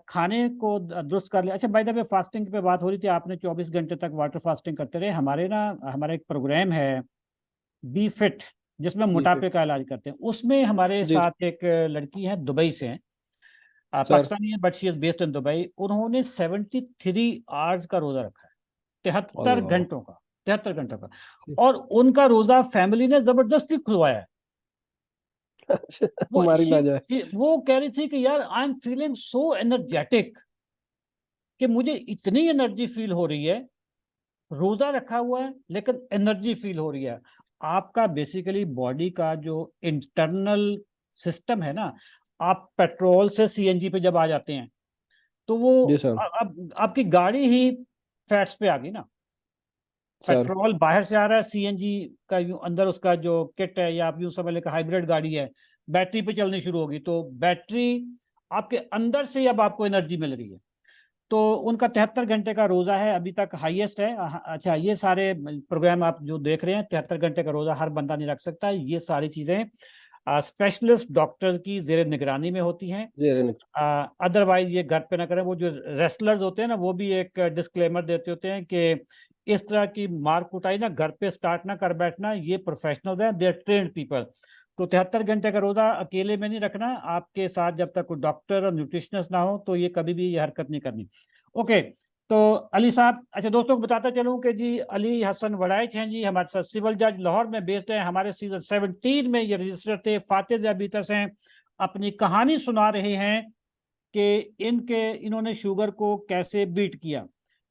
खाने को दुरुस्त कर लिया। अच्छा, बाय द वे फास्टिंग पे बात हो रही थी, आपने 24 घंटे तक वाटर फास्टिंग करते रहे। हमारे ना हमारा एक प्रोग्राम है बी फिट, जिसमें बी मोटापे फिट। का इलाज करते हैं। उसमें हमारे जी साथ एक लड़की है, दुबई से है, सर। पाकिस्तानी है but she is based in Dubai. उन्होंने 73 आवर्स का रोजा रखा है, 73 अल्लाह। घंटों का, 73 घंटों का। और उनका रोजा फैमिली ने जबरदस्ती खुलवाया है। अच्छा। वो हमारी ना जाए। वो कह रही थी कि यार I am feeling so energetic, कि मुझे इतनी एनर्जी फील हो रही है, रोजा रखा हुआ है लेकिन एनर्जी फील हो रही है। आपका बेसिकली बॉडी का जो इंटरनल सिस्टम है ना, आप पेट्रोल से सीएनजी पे जब आ जाते हैं तो वो जी सर। अब आपकी गाड़ी ही फैट्स पे आ गई ना। सर। पेट्रोल बाहर से आ रहा है, सीएनजी का यूं अंदर उसका जो किट है, या आप यूं समझ लें कि हाइब्रिड गाड़ी है, बैटरी पे चलनी शुरू होगी, तो बैटरी आपके अंदर से ही अब आपको एनर्जी मिल रही है। तो उनका 73 घंटे का रोजा है, अभी तक हाईएस्ट है। अच्छा, ये सारे प्रोग्राम आप जो देख रहे हैं, 73 घंटे का रोजा हर बंदा नहीं रख सकता। ये सारी चीजें स्पेशलिस्ट डॉक्टर्स की जेर निगरानी में होती हैं। जी रेनिक। अदरवाइज ये घर पे ना करें। वो जो रेसलर्स होते हैं ना, वो भी एक डिस्क्लेमर देते होते हैं कि इस तरह की मार कुटाई ना घर पे स्टार्ट ना कर बैठना, ये प्रोफेशनल हैं, दे आर ट्रेन्ड पीपल। तो 73 घंटे का रोजा अकेले में नहीं रखना, आपके साथ जब तक कोई डॉक्टर और न्यूट्रिशनिस्ट ना हो तो ये कभी भी ये हरकत नहीं करनी। ओके। तो अली साहब, अच्छा दोस्तों को बताता चलूं कि जी अली हसन वड़ाइच हैं जी, हमारे साथ सिविल जज लाहौर में बेस्ड हैं, हमारे सीजन 17 में ये रजिस्टर थे। फातिह दियाबीतस हैं, अपनी कहानी सुना रहे हैं कि इन्होंने शुगर को कैसे बीट किया।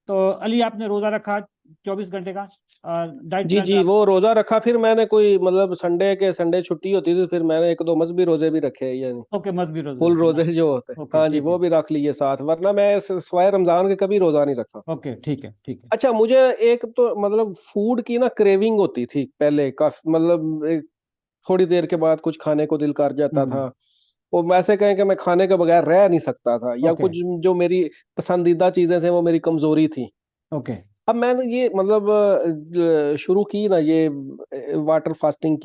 तो अली, आपने रोजा रखा 24 घंटे का, डाइट जी प्लान जी, का? वो रोजा रखा, फिर मैंने कोई मतलब संडे छुट्टी होती थी, फिर मैंने एक दो मजहबी रोजे भी रखे, यानी ओके, मजबी रोजा फुल रखे रोजे ना। जो होते हैं, ओके, हाँ जी, ठीक वो है। भी रख लिए साथ, वरना मैं सिवाय रमजान के कभी रोजा नहीं रखा। ओके, ठीक है, ठीक है। अच्छा, मुझे एक तो मतलब फूड की ना क्रेविंग होती थी पहले काफी, मतलब थोड़ी देर के बाद कुछ खाने को दिल कर जाता हम्म, था। वो ऐसे कहें कि मैं खाने के बगैर रह नहीं सकता था, या ओके, कुछ जो मेरी पसंदीदा चीजें थे वो मेरी कमजोरी थी। ओके। अब मैंने ये मतलब शुरू की ना ये वाटर फास्टिंग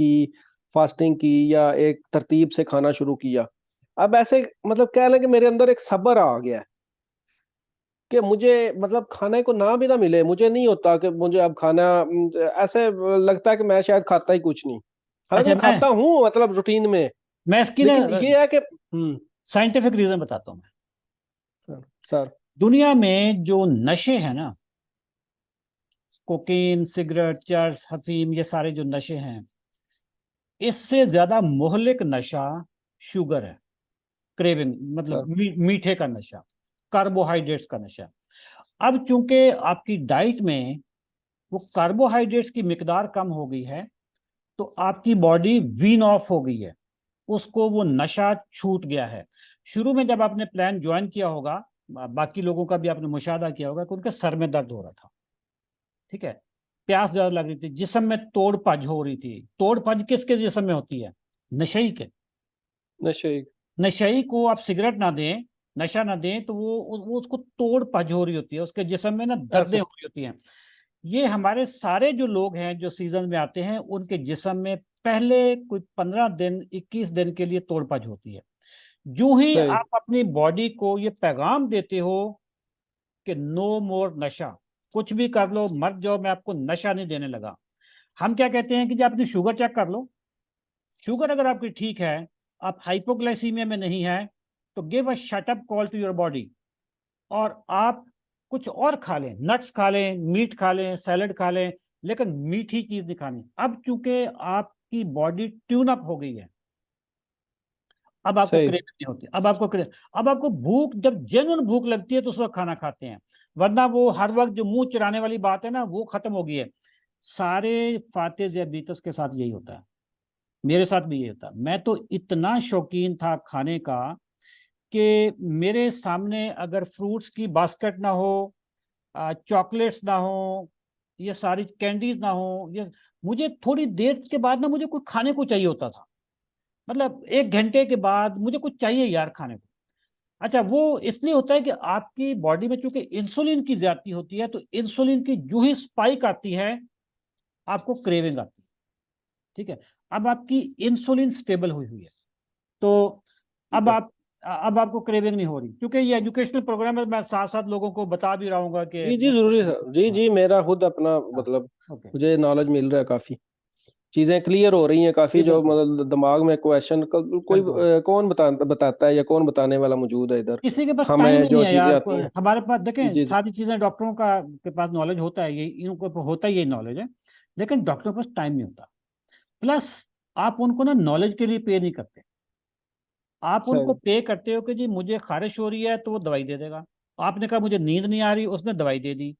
की या एक तरतीब से खाना शुरू किया। अब ऐसे मतलब कह लें कि मेरे अंदर एक सब्र आ गया है कि मुझे मतलब खाने को ना भी ना मिले, मुझे नहीं होता कि मुझे अब खाना ऐसे लगता है कि मैं शायद खाता ही कुछ नहीं। हालांकि अच्छा, मैं खाता हूँ मतलब रूटीन में। मैं इसकी ना लेकिन ये है कि साइंटिफिक रीजन बताता हूँ मैं। सर सर दुनिया में जो नशे हैं ना, कोकीन, सिगरेट, चर्स, अफीम, ये सारे जो नशे हैं, इससे ज्यादा मोहलिक नशा शुगर है। क्रेविंग मतलब सर मीठे का नशा, कार्बोहाइड्रेट्स का नशा। अब चूंकि आपकी डाइट में वो कार्बोहाइड्रेट्स की मिकदार कम हो गई है, तो आपकी बॉडी वीन ऑफ हो गई है, उसको वो नशा छूट गया है। शुरू में जब आपने प्लान ज्वाइन किया होगा, बाकी लोगों का भी आपने मुशाहिदा किया होगा कि उनके सर में दर्द हो रहा था, ठीक है, प्यास ज्यादा लग रही थी, जिस्म में तोड़ पज हो रही थी। तोड़ पज किसके जिस्म में होती है? नशई के। नशे नशई को आप सिगरेट ना दें, नशा ना दें, तो वो उसको तोड़ पज हो रही होती है, उसके जिस्म में ना दर्दें ऐसे हो रही होती हैं। ये हमारे सारे जो लोग हैं जो सीजन में आते हैं, उनके जिस्म में पहले कुछ 15 दिन 21 दिन के लिए तोड़पज होती है। जो ही सही आप अपनी बॉडी को ये पैगाम देते हो कि नो मोर नशा, कुछ भी कर लो, मर जाओ, मैं आपको नशा नहीं देने लगा। हम क्या कहते हैं कि जब अपनी शुगर चेक कर लो, शुगर अगर आपकी ठीक है, आप हाइपोग्लाइसीमिया में नहीं है, तो give a shut up call to your body, और आप कुछ और खा लें, नट्स खा लें, मीट खा लें, सैलड खा लें, लेकिन मीठी चीज नहीं खानी। अब चूंकि आपकी बॉडी ट्यून अप हो गई है, अब आपको सही क्रेविंग नहीं होती। अब आपको भूख, जब जेन्युइन भूख लगती है तो उस वक्त खाना खाते हैं, वरना वो हर वक्त जो मुंह चुराने वाली बात है ना, वो खत्म हो गई है। सारे फाते ज़ियाबीतस के साथ यही होता है, मेरे साथ भी यही होता है। मैं तो इतना शौकीन था खाने का कि मेरे सामने अगर फ्रूट्स की बास्केट ना हो, चॉकलेट्स ना हो, ये सारी कैंडीज ना हो, ये मुझे थोड़ी देर के बाद ना मुझे कुछ खाने को चाहिए होता था। मतलब 1 घंटे के बाद मुझे कुछ चाहिए यार खाने को। अच्छा, वो इसलिए होता है कि आपकी बॉडी में चूंकि इंसुलिन की ज्यादती होती है, तो इंसुलिन की जो ही स्पाइक आती है, आपको क्रेविंग आती है, ठीक है। अब आपकी इंसुलिन स्टेबल हुई हुई है, तो अब है। आप अब आपको क्रेविंग नहीं हो रही, क्योंकि ये एजुकेशनल प्रोग्राम है। मैं साथ साथ लोगों को बता भी रहा हूँ कि जी जी जरूरी है जी हाँ, जी, मेरा खुद अपना हाँ, मतलब ओके, मुझे नॉलेज मिल रहा है, काफी चीजें क्लियर हो रही हैं काफी, जी जो बिल्कुल, मतलब दिमाग में क्वेश्चन कोई बिल्कुल। कौन बताता है या कौन बताने वाला मौजूद है इधर। किसी के पास टाइम हमें ही नहीं जो है चीजें यार। आती हैं। हमारे पास देखें, जी जी सारी चीजें डॉक्टरों का के पास नॉलेज होता है, ये इनको होता ही, ये नॉलेज है, लेकिन डॉक्टरों के पास टाइम नहीं होता। प्लस आप उनको ना नॉलेज के लिए पे नहीं करते, आप उनको सही पे करते हो कि जी मुझे खारिश हो रही है तो वो दवाई दे देगा। आपने कहा मुझे नींद नहीं आ रही, उसने दवाई दे दी।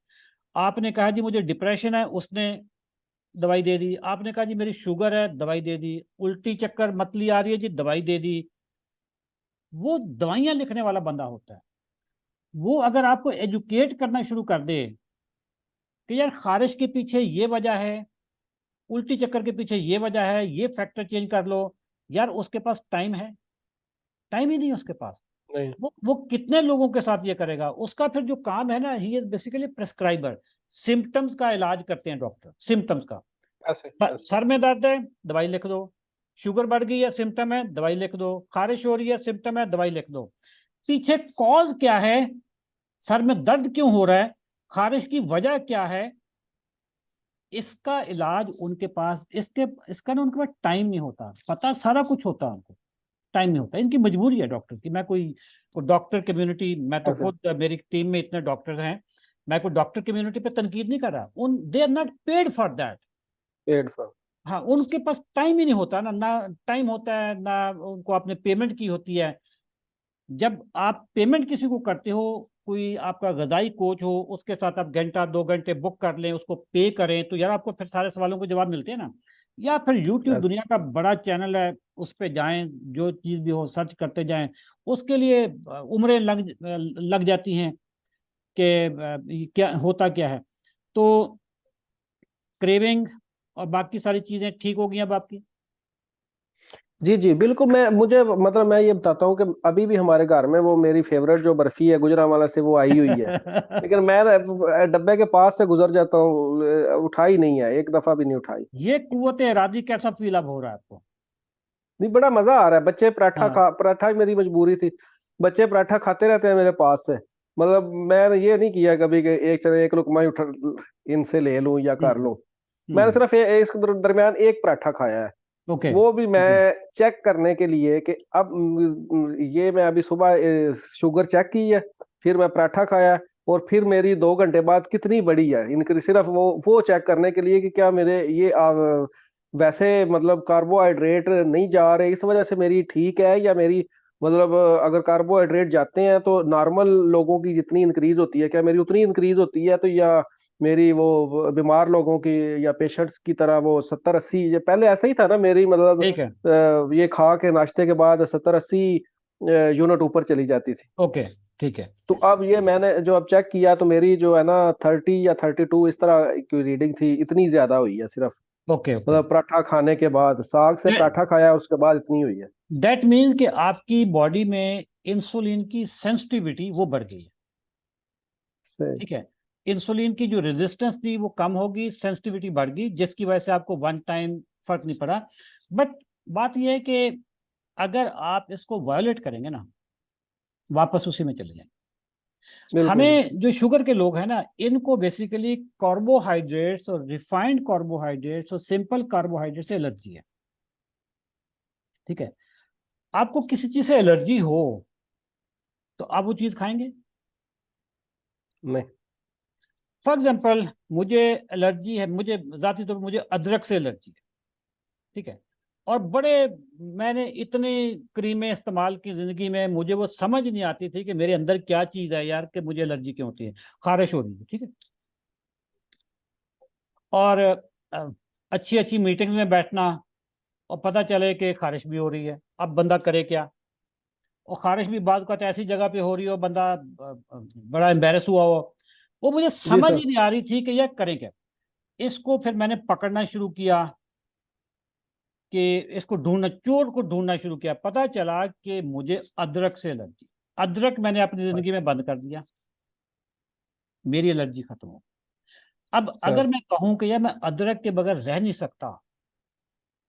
आपने कहा जी मुझे डिप्रेशन है, उसने दवाई दे दी। आपने कहा जी मेरी शुगर है, दवाई दे दी। उल्टी चक्कर मतली आ रही है जी, दवाई दे दी। वो दवाइयां लिखने वाला बंदा होता है। वो अगर आपको एजुकेट करना शुरू कर दे कि यार खारिश के पीछे ये वजह है, उल्टी चक्कर के पीछे ये वजह है, ये फैक्टर चेंज कर लो, यार उसके पास टाइम है? टाइम ही नहीं है उसके पास। नहीं वो कितने लोगों के साथ ये करेगा? उसका फिर जो काम है ना, ही इज बेसिकली प्रेस्क्राइबर। सिम्टम्स का इलाज करते हैं डॉक्टर, सिम्टम्स का। ऐसे ऐसे सर में दर्द है, दवाई लिख दो। शुगर बढ़ गई है, सिम्टम है, दवाई लिख दो। खारिश हो रही है, सिम्टम है, दवाई लिख दो। पीछे कॉज क्या है, सर में दर्द क्यों हो रहा है, खारिश की वजह क्या है, इसका इलाज उनके पास, इसका ना उनके पास टाइम नहीं होता। पता सारा कुछ होता है, उनको टाइम नहीं होता। इनकी मजबूरी है डॉक्टर की। मैं कोई डॉक्टर कम्युनिटी, मैं तो ऐसे खुद, मेरी टीम में इतने डॉक्टर हैं, मैं कोई डॉक्टर कम्युनिटी पे तनकीद नहीं कर रहा। उन they are not paid for that. Paid for हाँ, उनके पास टाइम ही नहीं होता ना, ना टाइम होता है ना उनको आपने पेमेंट की होती है। जब आप पेमेंट किसी को करते हो, कोई आपका गजाई कोच हो, उसके साथ आप घंटा 2 घंटे बुक कर लें, उसको पे करें, तो यार आपको फिर सारे सवालों के जवाब मिलते हैं ना। या फिर यूट्यूब ऐसे दुनिया का बड़ा चैनल है, उस पर जाएं, जो चीज़ भी हो सर्च करते जाएं। उसके लिए उम्रें लग जाती हैं कि क्या होता क्या है। तो क्रेविंग और बाकी सारी चीज़ें ठीक हो गई अब आपकी। जी जी बिल्कुल। मुझे मतलब मैं ये बताता हूँ कि अभी भी हमारे घर में वो मेरी फेवरेट जो बर्फी है गुजरांवाला से वो आई हुई है, लेकिन मैं डब्बे के पास से गुजर जाता हूँ, उठाई नहीं है, एक दफा भी नहीं उठाई। ये कुव्वत इरादी कैसा फील अब हो रहा है आपको? नहीं, बड़ा मजा आ रहा है। बच्चे हाँ। पराठा ही मेरी मजबूरी थी। बच्चे पराठा खाते रहते हैं मेरे पास से। मतलब मैंने ये नहीं किया कभी कि एक चले एक लुकमा ही उठा इनसे ले लूं या कर लूं। मैंने हम्म। सिर्फ इस दरमियान एक पराठा खाया है, ओके। वो भी मैं चेक करने के लिए कि अब ये मैं अभी सुबह शुगर चेक की है, फिर मैं पराठा खाया, और फिर मेरी 2 घंटे बाद कितनी बड़ी है इनकी, सिर्फ वो चेक करने के लिए कि क्या मेरे ये वैसे मतलब कार्बोहाइड्रेट नहीं जा रहे, इस वजह से मेरी ठीक है, या मेरी मतलब अगर कार्बोहाइड्रेट जाते हैं तो नॉर्मल लोगों की जितनी इंक्रीज होती है क्या मेरी उतनी इंक्रीज होती है, तो या मेरी वो बीमार लोगों की या पेशेंट्स की तरह वो 70-80, ये पहले ऐसा ही था ना मेरी मतलब ठीक है। ये खा के नाश्ते के बाद 70-80 यूनिट ऊपर चली जाती थी। ओके। ठीक है। तो अब ये मैंने जो अब चेक किया तो मेरी जो है ना 30 या 32 इस तरह की रीडिंग थी, इतनी ज्यादा हुई है सिर्फ ओके। ओके। मतलब पराठा खाने के बाद, साग से पराठा खाया उसके बाद इतनी हुई है। दैट मीन्स कि आपकी बॉडी में इंसुलिन की सेंसिटिविटी वो बढ़ गई है। सही। ठीक है। इंसुलिन की जो रेजिस्टेंस थी वो कम होगी, सेंसिटिविटी बढ़ गई, जिसकी वजह से आपको वन टाइम फर्क नहीं पड़ा। बट बात यह है कि अगर आप इसको वायोलेट करेंगे ना, वापस उसी में चले जाएंगे। बिल्कुल। हमें जो शुगर के लोग हैं ना, इनको बेसिकली कार्बोहाइड्रेट्स और रिफाइंड कार्बोहाइड्रेट्स और सिंपल कार्बोहाइड्रेट से एलर्जी है। ठीक है। आपको किसी चीज से एलर्जी हो तो आप वो चीज खाएंगे? नहीं। फॉर एग्जाम्पल, मुझे एलर्जी है, मुझे जाती तौर पर मुझे अदरक से एलर्जी है। ठीक है। और बड़े मैंने इतनी क्रीमें इस्तेमाल की जिंदगी में, मुझे वो समझ नहीं आती थी कि मेरे अंदर क्या चीज है यार कि मुझे एलर्जी क्यों होती है। खारिश हो रही है। ठीक है। और अच्छी अच्छी मीटिंग्स में बैठना और पता चले कि खारिश भी हो रही है, अब बंदा करे क्या? और खारिश भी बात का ऐसी जगह पे हो रही हो, बंदा बड़ा एम्बेरस हुआ हो। वो मुझे जी समझ सर। ही नहीं आ रही थी कि यह करें क्या। इसको फिर मैंने पकड़ना शुरू किया, कि इसको ढूंढना, चोर को ढूंढना शुरू किया। पता चला कि मुझे अदरक से एलर्जी। अदरक मैंने अपनी जिंदगी में बंद कर दिया, मेरी एलर्जी खत्म हो। अब सर। अगर मैं कहूं कि यार मैं अदरक के बगैर रह नहीं सकता,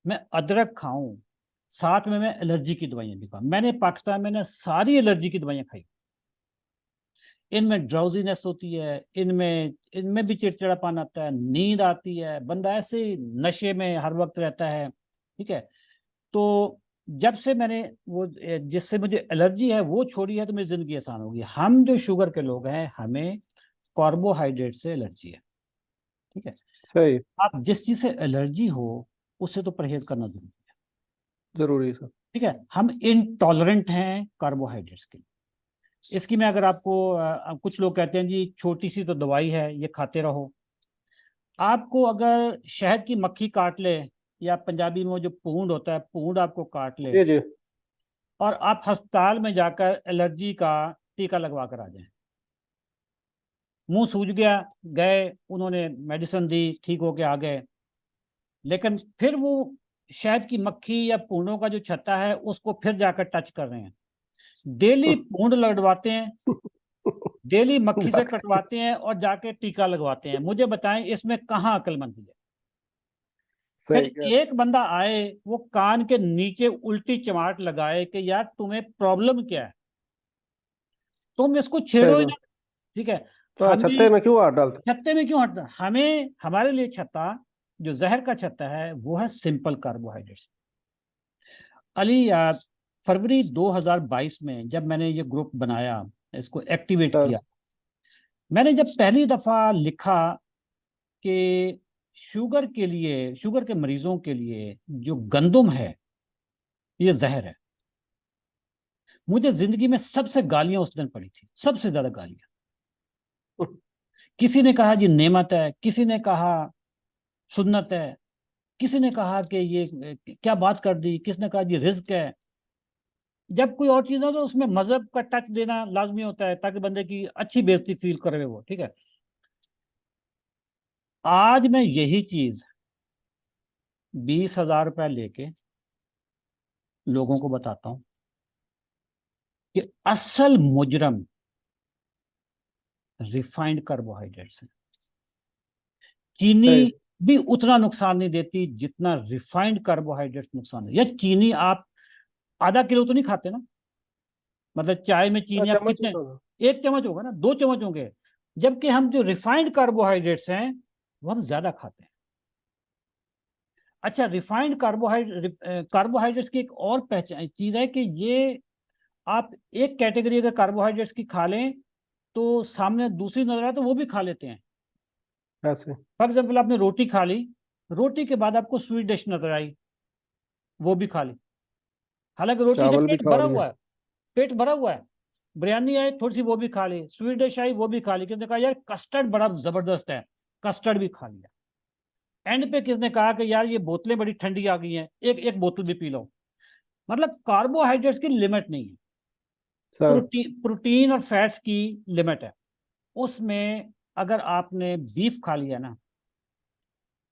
मैं अदरक खाऊं, साथ में मैं एलर्जी की दवाइयां भी खाऊं, मैंने पाकिस्तान में ना सारी एलर्जी की दवाइयां खाई। इनमें ड्राउजीनेस होती है, इनमें इनमें भी चिड़चिड़ापन आता है, नींद आती है, बंदा ऐसे ही नशे में हर वक्त रहता है। ठीक है। तो जब से मैंने वो जिससे मुझे एलर्जी है वो छोड़ी है, तो मेरी जिंदगी आसान होगी। हम जो शुगर के लोग हैं, हमें कार्बोहाइड्रेट से एलर्जी है। ठीक है। सही। आप जिस चीज से एलर्जी हो उससे तो परहेज करना जरूरी है। जरूरी सर। ठीक है। हम इनटॉलरेंट हैं कार्बोहाइड्रेट्स के। इसकी मैं अगर आपको कुछ लोग कहते हैं जी छोटी सी तो दवाई है, ये खाते रहो। आपको अगर शहद की मक्खी काट ले, या पंजाबी में वो जो पूंड होता है, पूंड आपको काट ले, जी जी। और आप अस्पताल में जाकर एलर्जी का टीका लगवा कर आ जाएं, मुंह सूज गया, गए, उन्होंने मेडिसिन दी, ठीक होके आ गए, लेकिन फिर वो शहद की मक्खी या पूंडों का जो छत्ता है उसको फिर जाकर टच कर रहे हैं। डेली पूंड लड़वाते हैं, डेली मक्खी से कटवाते हैं, और जाके टीका लगवाते हैं। मुझे बताएं इसमें कहाँ अक्लमंदी है? फिर सही कह एक बंदा आए, वो कान के नीचे उल्टी चमाट लगाए कि यार तुम्हें प्रॉब्लम क्या है, तुम इसको सही छेड़ो ही बात। ना। ठीक है। हाँ, हमें छत्ते में क्यों हाथ डालते? छत्ते में क्यों हटना? हमें हमारे लिए छत्ता, जो जहर का छत्ता है, वो है सिंपल कार्बोहाइड्रेट्स। अली फरवरी 2022 में जब मैंने ये ग्रुप बनाया, इसको एक्टिवेट सर। किया, मैंने जब पहली दफा लिखा कि शुगर के लिए, शुगर के मरीजों के लिए जो गंदम है ये जहर है, मुझे जिंदगी में सबसे गालियां उस दिन पड़ी थी, सबसे ज्यादा गालियां। किसी ने कहा जी नेमत है, किसी ने कहा सुन्नत है, किसी ने कहा कि ये क्या बात कर दी, किसने कहा जी रिज्क है। जब कोई और चीज हो तो उसमें मजहब का टच देना लाजमी होता है, ताकि बंदे की अच्छी बेइज्जती फील करे वो। ठीक है। आज मैं यही चीज 20,000 रुपया लेके लोगों को बताता हूं कि असल मुजरम रिफाइंड कार्बोहाइड्रेट्स है। चीनी सही। भी उतना नुकसान नहीं देती जितना रिफाइंड कार्बोहाइड्रेट नुकसान है। या चीनी आप आधा किलो तो नहीं खाते ना, मतलब चाय में चीनी आप चम्मच ही कितने, तो ना। 1 चम्मच होगा ना, 2 चम्मच होंगे। जबकि हम जो रिफाइंड कार्बोहाइड्रेट्स हैं वो हम ज्यादा खाते हैं। अच्छा, रिफाइंड कार्बोहाइड्रेट्स की एक और पहचान चीज है कि ये आप एक कैटेगरी अगर कार्बोहाइड्रेट्स की खा लें तो सामने दूसरी नजर आए तो वो भी खा लेते हैं। ऐसे। फॉर एग्जाम्पल आपने रोटी खा ली, रोटी के बाद आपको स्वीट डिश नजर आई, वो भी खा ली, हालांकि रोटी से चावल भी पेट खा भरा लिए। हुआ है, पेट भरा हुआ है। बिरयानी आई थोड़ी सी वो भी खा ली, स्वीट डिश आई वो भी खा ली, किसने कहा यार कस्टर्ड बड़ा जबरदस्त है, कस्टर्ड भी खा लिया। एंड पे किसने कहा कि यार ये बोतलें बड़ी ठंडी आ गई हैं, एक एक बोतल भी पी लो। मतलब कार्बोहाइड्रेट्स की लिमिट नहीं है, सर। प्रोटीन और फैट्स की लिमिट है। उसमें अगर आपने बीफ खा लिया ना,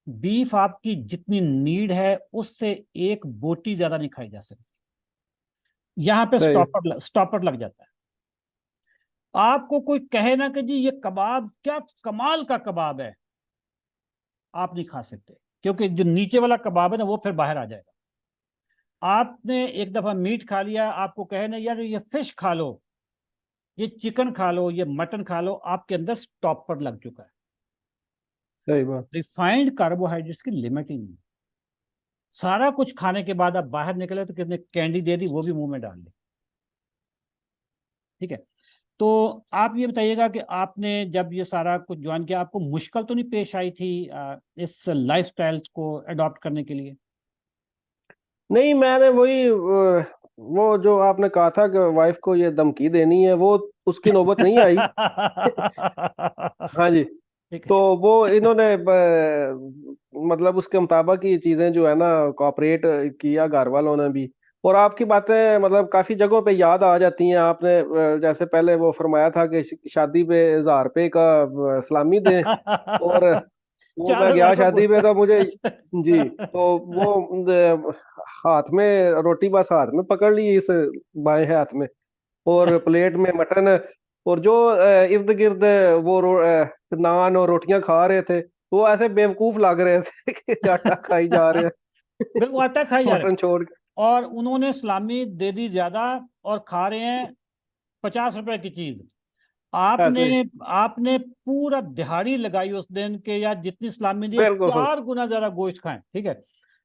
बीफ आपकी जितनी नीड है उससे एक बोटी ज्यादा नहीं खाई जा सकती। यहां पे सही। स्टॉपर लग जाता है। आपको कोई कहे ना कि जी ये कबाब क्या कमाल का कबाब है, आप नहीं खा सकते, क्योंकि जो नीचे वाला कबाब है ना वो फिर बाहर आ जाएगा। आपने एक दफा मीट खा लिया, आपको कहे ना यार ये फिश खा लो, ये चिकन खा लो, ये मटन खा लो, आपके अंदर स्टॉपर लग चुका है। सही बात। रिफाइंड कार्बोहाइड्रेट्स की लिमिट ही नहीं है। सारा कुछ खाने के बाद आप बाहर निकले तो किसने कैंडी दे दी, वो भी मुंह में डाल ली। ठीक है। तो आप ये बताइएगा कि आपने जब ये सारा कुछ ज्वाइन किया, आपको मुश्किल तो नहीं पेश आई थी इस लाइफस्टाइल को अडॉप्ट करने के लिए? नहीं, मैंने वही वो जो आपने कहा था कि वाइफ को ये धमकी देनी है, वो उसकी नौबत नहीं आई। हाँ जी। ठीक तो है। वो इन्होंने मतलब उसके मुताबिक ये चीजें जो है ना कॉपरेट किया घर वालों ने भी। और आपकी बातें मतलब काफी जगहों पे याद आ जाती हैं। आपने जैसे पहले वो फरमाया था कि शादी पे 1000 रुपए का सलामी दें, और वो चार मैं हजार गया रुपये शादी पे तो मुझे, जी, तो वो पूरा। हाथ में रोटी बस हाथ में पकड़ ली इस बाएं हाथ में, और प्लेट में मटन, और जो इर्द गिर्द वो नान और रोटियां खा रहे थे, वो ऐसे बेवकूफ लग रहे थे कि आटा खाई जा रहे हैं बिल्कुल आटा खाई जा रहे मटन हैं, छोड़ के। और उन्होंने सलामी दे दी ज्यादा और खा रहे हैं 50 रुपए की चीज। आपने ऐसे। आपने पूरा दिहाड़ी लगाई उस दिन के, या जितनी सलामी दी बिल्कुल बिल्कुल। 4 गुना ज्यादा गोश्त खाएं। ठीक है।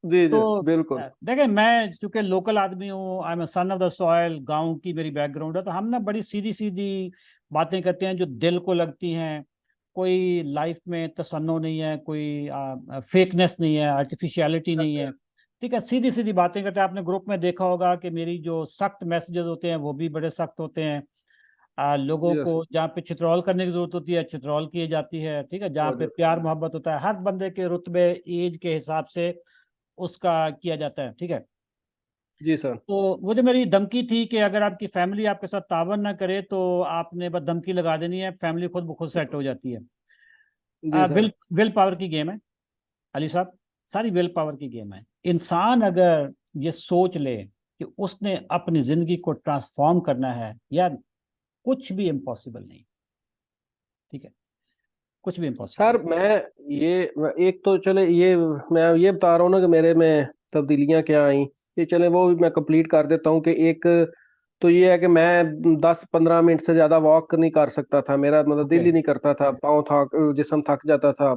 जी जी तो बिल्कुल। देखें, मैं चूंकि लोकल आदमी हूँ, I am son of the soil, गांव की मेरी बैकग्राउंड है, तो हम ना बड़ी सीधी सीधी बातें करते हैं जो दिल को लगती हैं। कोई लाइफ में तसन्नो नहीं है, कोई फेकनेस नहीं है, आर्टिफिशियलिटी नहीं ऐसे। है। ठीक है, सीधी सीधी बातें करते हैं। आपने ग्रुप में देखा होगा कि मेरी जो सख्त मैसेजेस होते हैं वो भी बड़े सख्त होते हैं। लोगों जी को ऐसे। जहाँ पे चित्रौल करने की जरूरत होती है चित्रौल किए जाती है। ठीक है, जहाँ हो पे जाता प्यार है। मोहब्बत होता है हर बंदे के रुतबे एज के हिसाब से उसका किया जाता है। ठीक है। जी सर। तो वो जो मेरी धमकी थी कि अगर आपकी फैमिली आपके साथ तावन ना करे तो आपने बस धमकी लगा देनी है, फैमिली खुद ब खुद सेट हो जाती है। जी सर। विल विल पावर की गेम है अली साहब, सारी विल पावर की गेम है। इंसान अगर ये सोच ले कि उसने अपनी जिंदगी को ट्रांसफॉर्म करना है, यार कुछ भी इम्पॉसिबल नहीं। ठीक है, कुछ भी इम्पॉसिबल सर नहीं। मैं एक तो चले ये मैं ये बता रहा हूँ ना कि मेरे में तब्दीलियां क्या आई, ये चले वो भी मैं कंप्लीट कर देता हूँ कि एक तो ये है कि मैं 10-15 मिनट से ज्यादा वॉक नहीं कर सकता था, मेरा मतलब ओके। दिल ही नहीं करता था, पाँव थक जिस्म थक जाता था।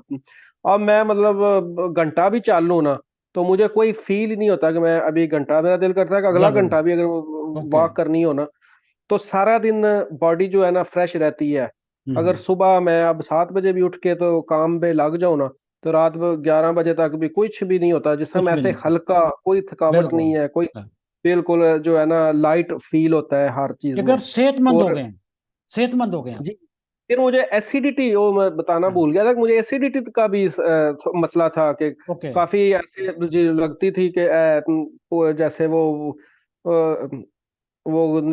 अब मैं मतलब घंटा भी चाल लूँ ना तो मुझे कोई फील ही नहीं होता कि मैं अभी घंटा, मेरा दिल करता है कि अगला जल्द घंटा भी अगर ओके। वॉक करनी हो ना, तो सारा दिन बॉडी जो है ना फ्रेश रहती है। अगर हम्म। सुबह मैं अब 7 बजे भी उठ के तो काम पे लग जाऊं ना, तो रात 11 बजे तक भी कुछ भी नहीं होता, जिसम कुछ भी ऐसे नहीं होता। हल्का, कोई थकावट बिल्कुल। नहीं है कोई, हाँ। बिल्कुल जो है ना लाइट फील होता है हर चीज कि में। अब सेहतमंद हो और गए हैं, सेहतमंद हो गए हैं। जी, फिर मुझे एसिडिटी, वो मैं बताना हाँ। भूल गया था कि मुझे एसिडिटी का भी मसला था कि ओके। काफी ऐसे मुझे लगती थी कि वो जैसे वो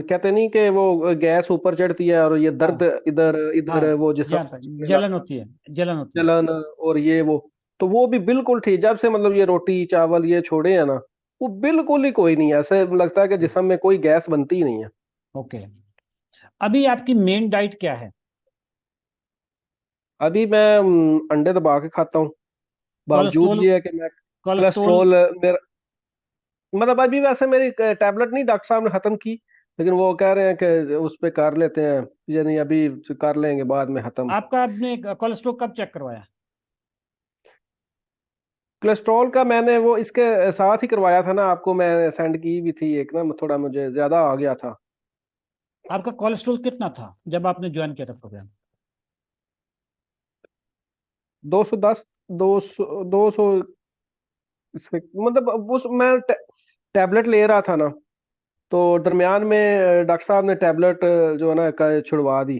कहते नहीं कि वो गैस ऊपर चढ़ती है और ये हाँ दर्द इधर इधर हाँ, वो जिसम यहाँ पर होने जलन लगता, होती है, जलन होती है। जलन और ये वो, तो वो भी बिल्कुल ठीक। जब से मतलब ये रोटी चावल ये छोड़े हैं ना, वो बिल्कुल ही कोई नहीं है, ऐसे लगता है कि जिस्म में कोई गैस बनती ही नहीं है। ओके। अभी आपकी मेन डाइट क्या है? अभी मैं अंडे दबा के खाता हूँ। बावजूद कोलेस्ट्रोल, ये है कि मैं कोलेस्ट्रोल। कोलेस्ट्रॉल मेरा, मतलब अभी वैसे मेरी टैबलेट नहीं डॉक्टर साहब ने खत्म की, लेकिन वो कह रहे हैं कि उस पे कर लेते हैं, यानी अभी कर लेंगे बाद में खत्म। आपका आपने कोलेस्ट्रोल कब चेक करवाया? कोलेस्ट्रॉल का मैंने वो इसके साथ ही करवाया था ना, आपको मैं सेंड की भी थी एक ना, थोड़ा मुझे ज्यादा आ गया था। आपका कोलेस्ट्रोल कितना था जब आपने ज्वाइन किया था प्रोग्राम? 210, 200 मतलब वो मैं टैबलेट ले रहा था ना, तो दरमियान में डॉक्टर साहब ने टैबलेट जो है ना छुड़वा दी।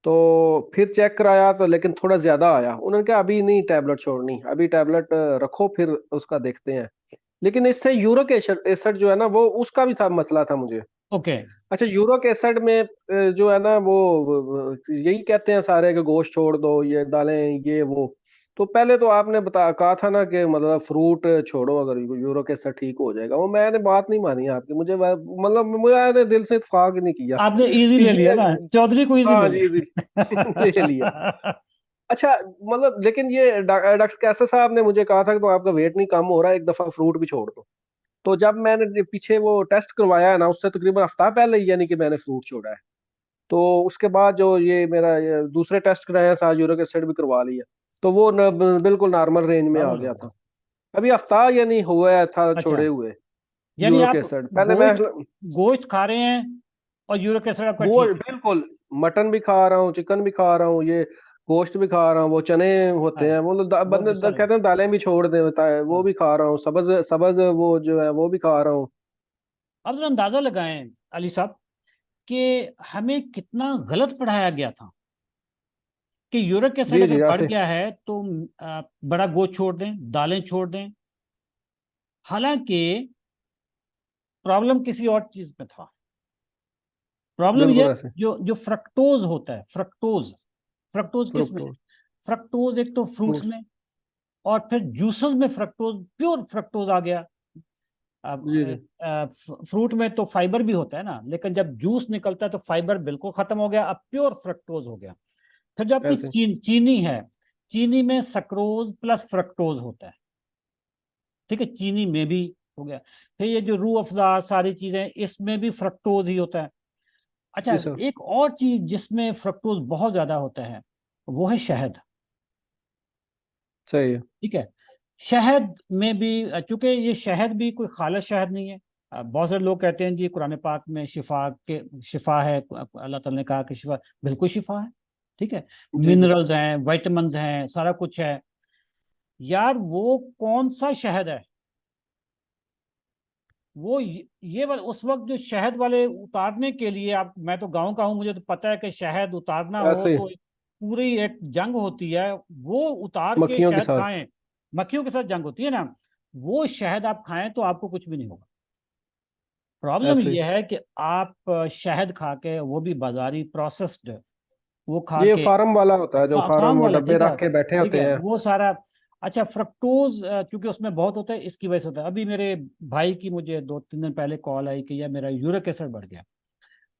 तो फिर चेक कराया तो लेकिन थोड़ा ज्यादा आया, उन्होंने कहा अभी नहीं टैबलेट छोड़नी, अभी टैबलेट रखो फिर उसका देखते हैं। लेकिन इससे यूरिक एसिड एसिड जो है ना, वो उसका भी था मसला था मुझे। ओके। अच्छा, यूरिक एसिड में जो है ना वो यही कहते हैं सारे कि गोश्त छोड़ दो, ये दालें, ये वो। तो पहले तो आपने कहा था ना कि मतलब फ्रूट छोड़ो अगर यूरिक एसिड ठीक हो जाएगा, वो मैंने बात नहीं मानी आपकी, मुझे मतलब मुझे दिल से इत्फाक ही नहीं किया आपने इजी कि ले लिया ये। ना, चौधरी को इजी हाँ ले जी जी ले लिया। लिया। अच्छा, मतलब लेकिन ये डॉक्टर कैसर साहब ने मुझे कहा था कि तो आपका वेट नहीं कम हो रहा है, एक दफा फ्रूट भी छोड़ दो। तो जब मैंने पीछे वो टेस्ट करवाया है ना, उससे तकरीबन हफ्ता पहले ही यानी कि मैंने फ्रूट छोड़ा है। तो उसके बाद जो ये मेरा ये दूसरे टेस्ट कराए हैं, साथ यूरिक एसिड भी करवा लिया, तो वो बिल्कुल नॉर्मल रेंज में आ नॉर्मल हो गया गया। था। अभी हफ्ता यानी हुआ था अच्छा, छोड़े हुए यानी यूरिक आप एसिड। पहले मैं गोश्त गोश्त खा रहे हैं और यूरिक एसिड आपका वो ठीक है? बिल्कुल मटन भी खा रहा हूँ, चिकन भी खा रहा हूँ, ये गोश्त भी खा रहा हूँ, वो चने होते हाँ, हैं वो बहुत बंदे अच्छा लगा। कहते हैं दालें भी छोड़ दे, वो हाँ। भी खा रहा हूँ, सब्ज सब्ज वो जो है वो भी खा रहा हूँ। अब जरा अंदाजा लगाएं अली साहब कि हमें कितना गलत पढ़ाया गया था कि यूरिक एसिड जी अगर जी बढ़ ऐसे। गया है तो बड़ा गोश्त छोड़ दें, दालें छोड़ दें। हालांकि प्रॉब्लम किसी और चीज में था। प्रॉब्लम बिल्कुल यह, ऐसे। जो जो फ्रक्टोज होता है, फ्रक्टोज, फ्रक्टोज किस में है? फ्रुक्टोज। फ्रक्टोज एक तो फ्रूट्स फ्रूट्स। में, और फिर जूसेस में फ्रक्टोज, प्योर फ्रक्टोज आ गया। अब जी जी फ्रूट में तो फाइबर भी होता है ना, लेकिन जब जूस निकलता है तो फाइबर बिल्कुल खत्म हो गया, अब प्योर फ्रक्टोज हो गया। फिर जो आपकी ऐसे। चीनी है, चीनी में सक्रोज प्लस फ्रक्टोज होता है। ठीक है, चीनी में भी हो गया। फिर ये जो रूह अफ़ज़ा सारी चीजें, इसमें भी फ्रक्टोज ही होता है। अच्छा, जी सर। एक और चीज जिसमें फ्रक्टोज बहुत ज्यादा होता है, वो है शहद। सही है। ठीक है, शहद में भी, चूंकि ये शहद भी कोई खालिश शहद नहीं है। बहुत सारे लोग कहते हैं जी कुरान पाक में शिफा है, अल्लाह ताला ने कहा कि शिफा, बिल्कुल शिफा है। ठीक है, जी जी। मिनरल्स हैं, विटामिन्स हैं, सारा कुछ है। यार वो कौन सा शहद है? वो उस वक्त जो शहद वाले उतारने के लिए, आप, मैं तो गांव का हूं, मुझे तो पता है कि शहद उतारना हो ऐसे ही तो पूरी एक जंग होती है। वो उतार के मक्खियों के शहद साथ। खाएं, मक्खियों के साथ जंग होती है ना। वो शहद आप खाएं तो आपको कुछ भी नहीं होगा। प्रॉब्लम ऐसे ही। यह है कि आप शहद खा के, वो भी बाजारी प्रोसेस्ड, वो खा ये के, फार्म वाला होता है, जो फार्म फार्म वो वाला, डब्बे ठीक है, रख के बैठे ठीक होते है, हैं। वो सारा। अच्छा, फ्रक्टोज चूंकि उसमें बहुत होता है, इसकी वजह से होता है। अभी मेरे भाई की मुझे 2-3 दिन पहले कॉल आई कि यार मेरा यूरिक एसिड बढ़ गया।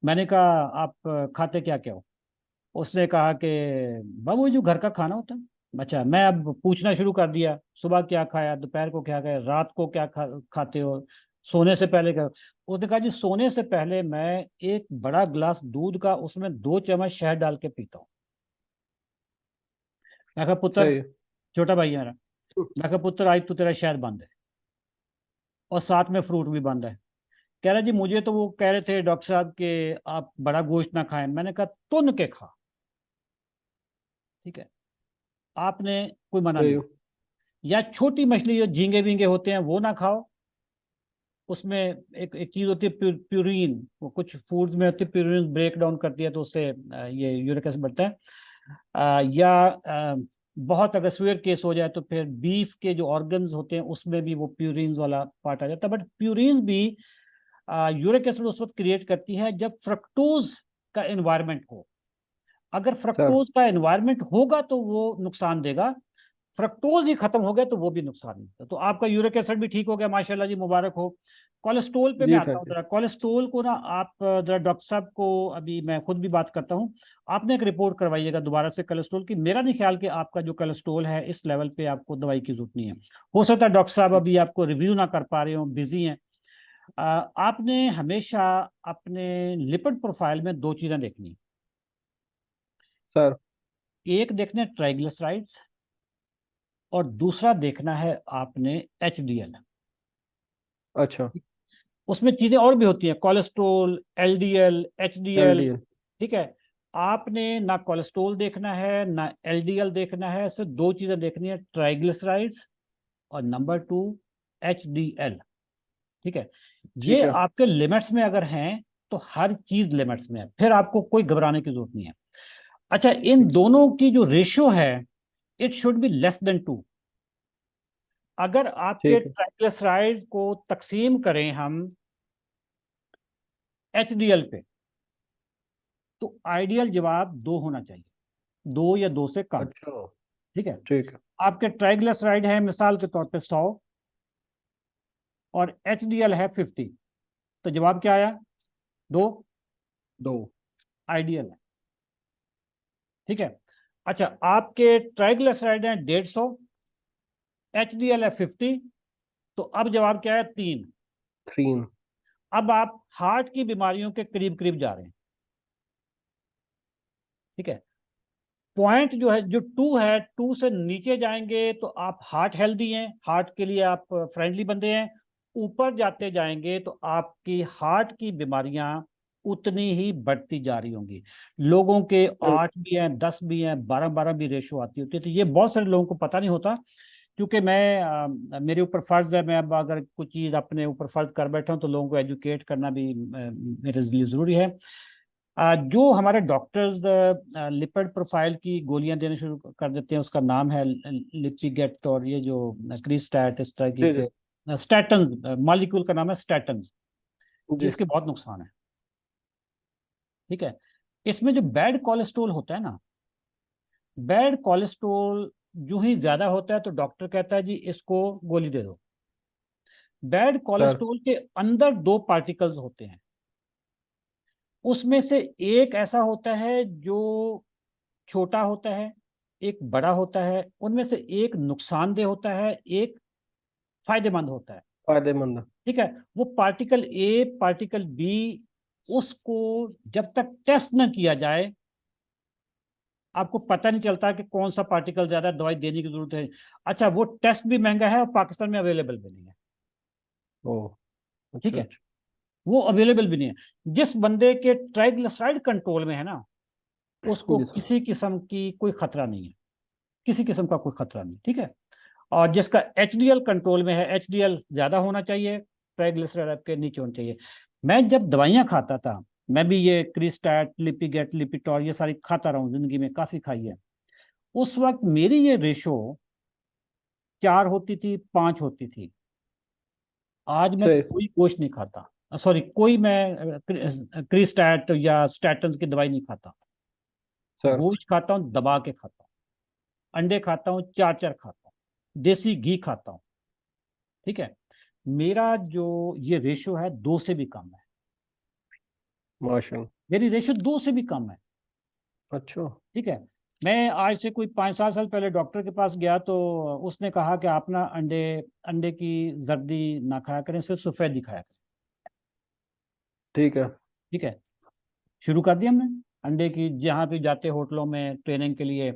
मैंने कहा आप खाते क्या क्या हो? उसने कहा कि बाबू जो घर का खाना होता है। अच्छा, मैं अब पूछना शुरू कर दिया, सुबह क्या खाया, दोपहर को क्या खाया, रात को क्या खाते हो, सोने से पहले क्या? उसने कहा जी सोने से पहले मैं एक बड़ा गिलास दूध का, उसमें 2 चम्मच शहद डाल के पीता हूँ। मैं कहा पुत्र, सही है। छोटा भाई है मेरा, मैं कहा पुत्र आज तो तेरा शहद बंद है, और साथ में फ्रूट भी बंद है। कह रहा जी मुझे तो वो कह रहे थे डॉक्टर साहब कि आप बड़ा गोश्त ना खाएं। मैंने कहा तुन के खा, ठीक है, आपने कोई मना सही नहीं। है। या छोटी मछली जो झींगे वींगे होते हैं वो ना खाओ। उसमें एक चीज होती है प्यूरिन, वो कुछ फूड्स में होती है, प्यूरिन ब्रेक डाउन करती है, तो उससे ये यूरिक एसिड बढ़ता है। बहुत अगर सीवियर केस हो जाए तो फिर बीफ के जो ऑर्गन्स होते हैं उसमें भी वो प्यूरिन वाला पार्ट आ जाता है। बट प्यूरिन भी यूरिक एसिड उस वक्त क्रिएट करती है जब फ्रक्टोज का एनवायरमेंट हो। अगर सर। फ्रक्टोज का एनवायरनमेंट होगा तो वो नुकसान देगा। फ्रक्टोज ही खत्म हो गया तो वो भी नुकसान नहीं था। तो आपका यूरिक एसिड भी ठीक हो गया, माशाल्लाह जी, मुबारक हो। कोलेस्ट्रोल पे मैं जी आता हूँ थैंक यू। जरा। कोलेस्ट्रोल को ना आप जरा डॉक्टर साहब को, अभी मैं खुद भी बात करता हूँ, आपने एक रिपोर्ट करवाइएगा दोबारा से कोलेस्ट्रोल की। मेरा नहीं ख्याल कि आपका जो कोलेस्ट्रोल है इस लेवल पे आपको दवाई की जरूरत नहीं है। हो सकता है डॉक्टर साहब अभी आपको रिव्यू ना कर पा रहे हो, बिजी हैं। आपने हमेशा अपने लिपिड प्रोफाइल में दो चीजें देखनी। सर। एक देखना है ट्राइग्लिसराइड्स, और दूसरा देखना है आपने एचडीएल। अच्छा। उसमें चीजें और भी होती हैं, कोलेस्ट्रोल, एलडीएल, एचडीएल। एलडीएल। ठीक है। आपने ना कोलेस्ट्रोल देखना है ना एलडीएल देखना है, सिर्फ दो चीजें देखनी है, ट्राइग्लिसराइड्स और नंबर 2 एचडीएल। ठीक है। ये ठीक है। आपके लिमिट्स में अगर हैं तो हर चीज लिमिट्स में है, फिर आपको कोई घबराने की जरूरत नहीं है। अच्छा, इन ठीक। दोनों की जो रेशियो है, it should be less than 2। अगर आपके ठीक है। ट्राइग्लिसराइड्स को तकसीम करें हम एचडीएल पे, तो आइडियल जवाब 2 होना चाहिए, 2 या 2 से कम। अच्छा। ठीक है। ठीक है। आपके ट्राइग्लिसराइड है मिसाल के तौर पे 100 और एचडीएल है 50, तो जवाब क्या आया? 2 दो। आइडियल है। ठीक है। अच्छा, आपके ट्राइग्लिसराइड है 150, एचडीएल है 50, तो अब जवाब क्या है? 3। 3। अब आप हार्ट की बीमारियों के करीब करीब जा रहे हैं। ठीक है। पॉइंट जो है, जो 2 है, 2 से नीचे जाएंगे तो आप हार्ट हेल्दी हैं, हार्ट के लिए आप फ्रेंडली बंदे हैं। ऊपर जाते जाएंगे तो आपकी हार्ट की बीमारियां उतनी ही बढ़ती जा रही होंगी। लोगों के 8 भी हैं, 10 भी हैं, 12-12 भी रेशो आती होती है। तो ये बहुत सारे लोगों को पता नहीं होता, क्योंकि मैं मेरे ऊपर फर्ज है, मैं अब अगर कुछ चीज़ अपने ऊपर फर्ज कर बैठा हूँ तो लोगों को एजुकेट करना भी मेरे लिए ज़रूरी है। जो हमारे डॉक्टर्स लिपिड प्रोफाइल की गोलियां देना शुरू कर देते हैं, उसका नाम है लिपिगेट, और ये जो क्रिस्टैट, इस तरह की जी जी। स्टैटन, मॉलिक्यूल का नाम है स्टैटन। जी। इसके बहुत नुकसान है। ठीक है। इसमें जो बैड कोलेस्ट्रोल होता है ना, बैड कोलेस्ट्रोल जो ही ज्यादा होता है तो डॉक्टर कहता है जी इसको गोली दे दो। Bad sir. कोलेस्ट्रोल के अंदर दो पार्टिकल्स होते हैं, उसमें से एक ऐसा होता है जो छोटा होता है, एक बड़ा होता है। उनमें से एक नुकसानदेह होता है, एक फायदेमंद होता है। फायदेमंद। ठीक है। वो पार्टिकल ए, पार्टिकल बी, उसको जब तक टेस्ट ना किया जाए आपको पता नहीं चलता कि कौन सा पार्टिकल ज्यादा दवाई देने की जरूरत है। अच्छा, वो टेस्ट भी महंगा है और पाकिस्तान में अवेलेबल भी नहीं है। ओ। ठीक अच्छा है। अच्छा। वो अवेलेबल भी नहीं है। जिस बंदे के ट्राइग्लिसराइड कंट्रोल में है ना, उसको जी सर। किसी किस्म की कोई खतरा नहीं है, किसी किस्म का कोई खतरा नहीं। ठीक है। और जिसका एचडीएल कंट्रोल में है, एचडीएल ज्यादा होना चाहिए, ट्राइग्लिसराइड आपके नीचे होना चाहिए। मैं जब दवाइयां खाता था, मैं भी ये क्रिस्टैट, लिपिगेट, लिपिटॉर, ये सारी खाता रहा हूँ, जिंदगी में काफी खाई है। उस वक्त मेरी ये रेशो 4 होती थी, 5 होती थी। आज मैं सही। कोई गोश्त नहीं खाता, सॉरी, कोई मैं क्रिस्टैट या स्टैटन्स की दवाई नहीं खाता। सर। गोश्त खाता हूँ, दबा के खाता हूँ। अंडे खाता हूँ, 4-4 खाता हूँ। देसी घी खाता हूँ। ठीक है। मेरा जो ये रेशियो है 2 से भी कम है। माशाल्लाह। मेरी रेशियो 2 से भी कम है। अच्छा। ठीक है। मैं आज से कोई 5-7 साल पहले डॉक्टर के पास गया तो उसने कहा कि आप ना अंडे अंडे की जर्दी ना खाया करें, सिर्फ सफेद खाया करें। ठीक है। ठीक है। शुरू कर दिया हमने अंडे की, जहाँ भी जाते होटलों में ट्रेनिंग के लिए,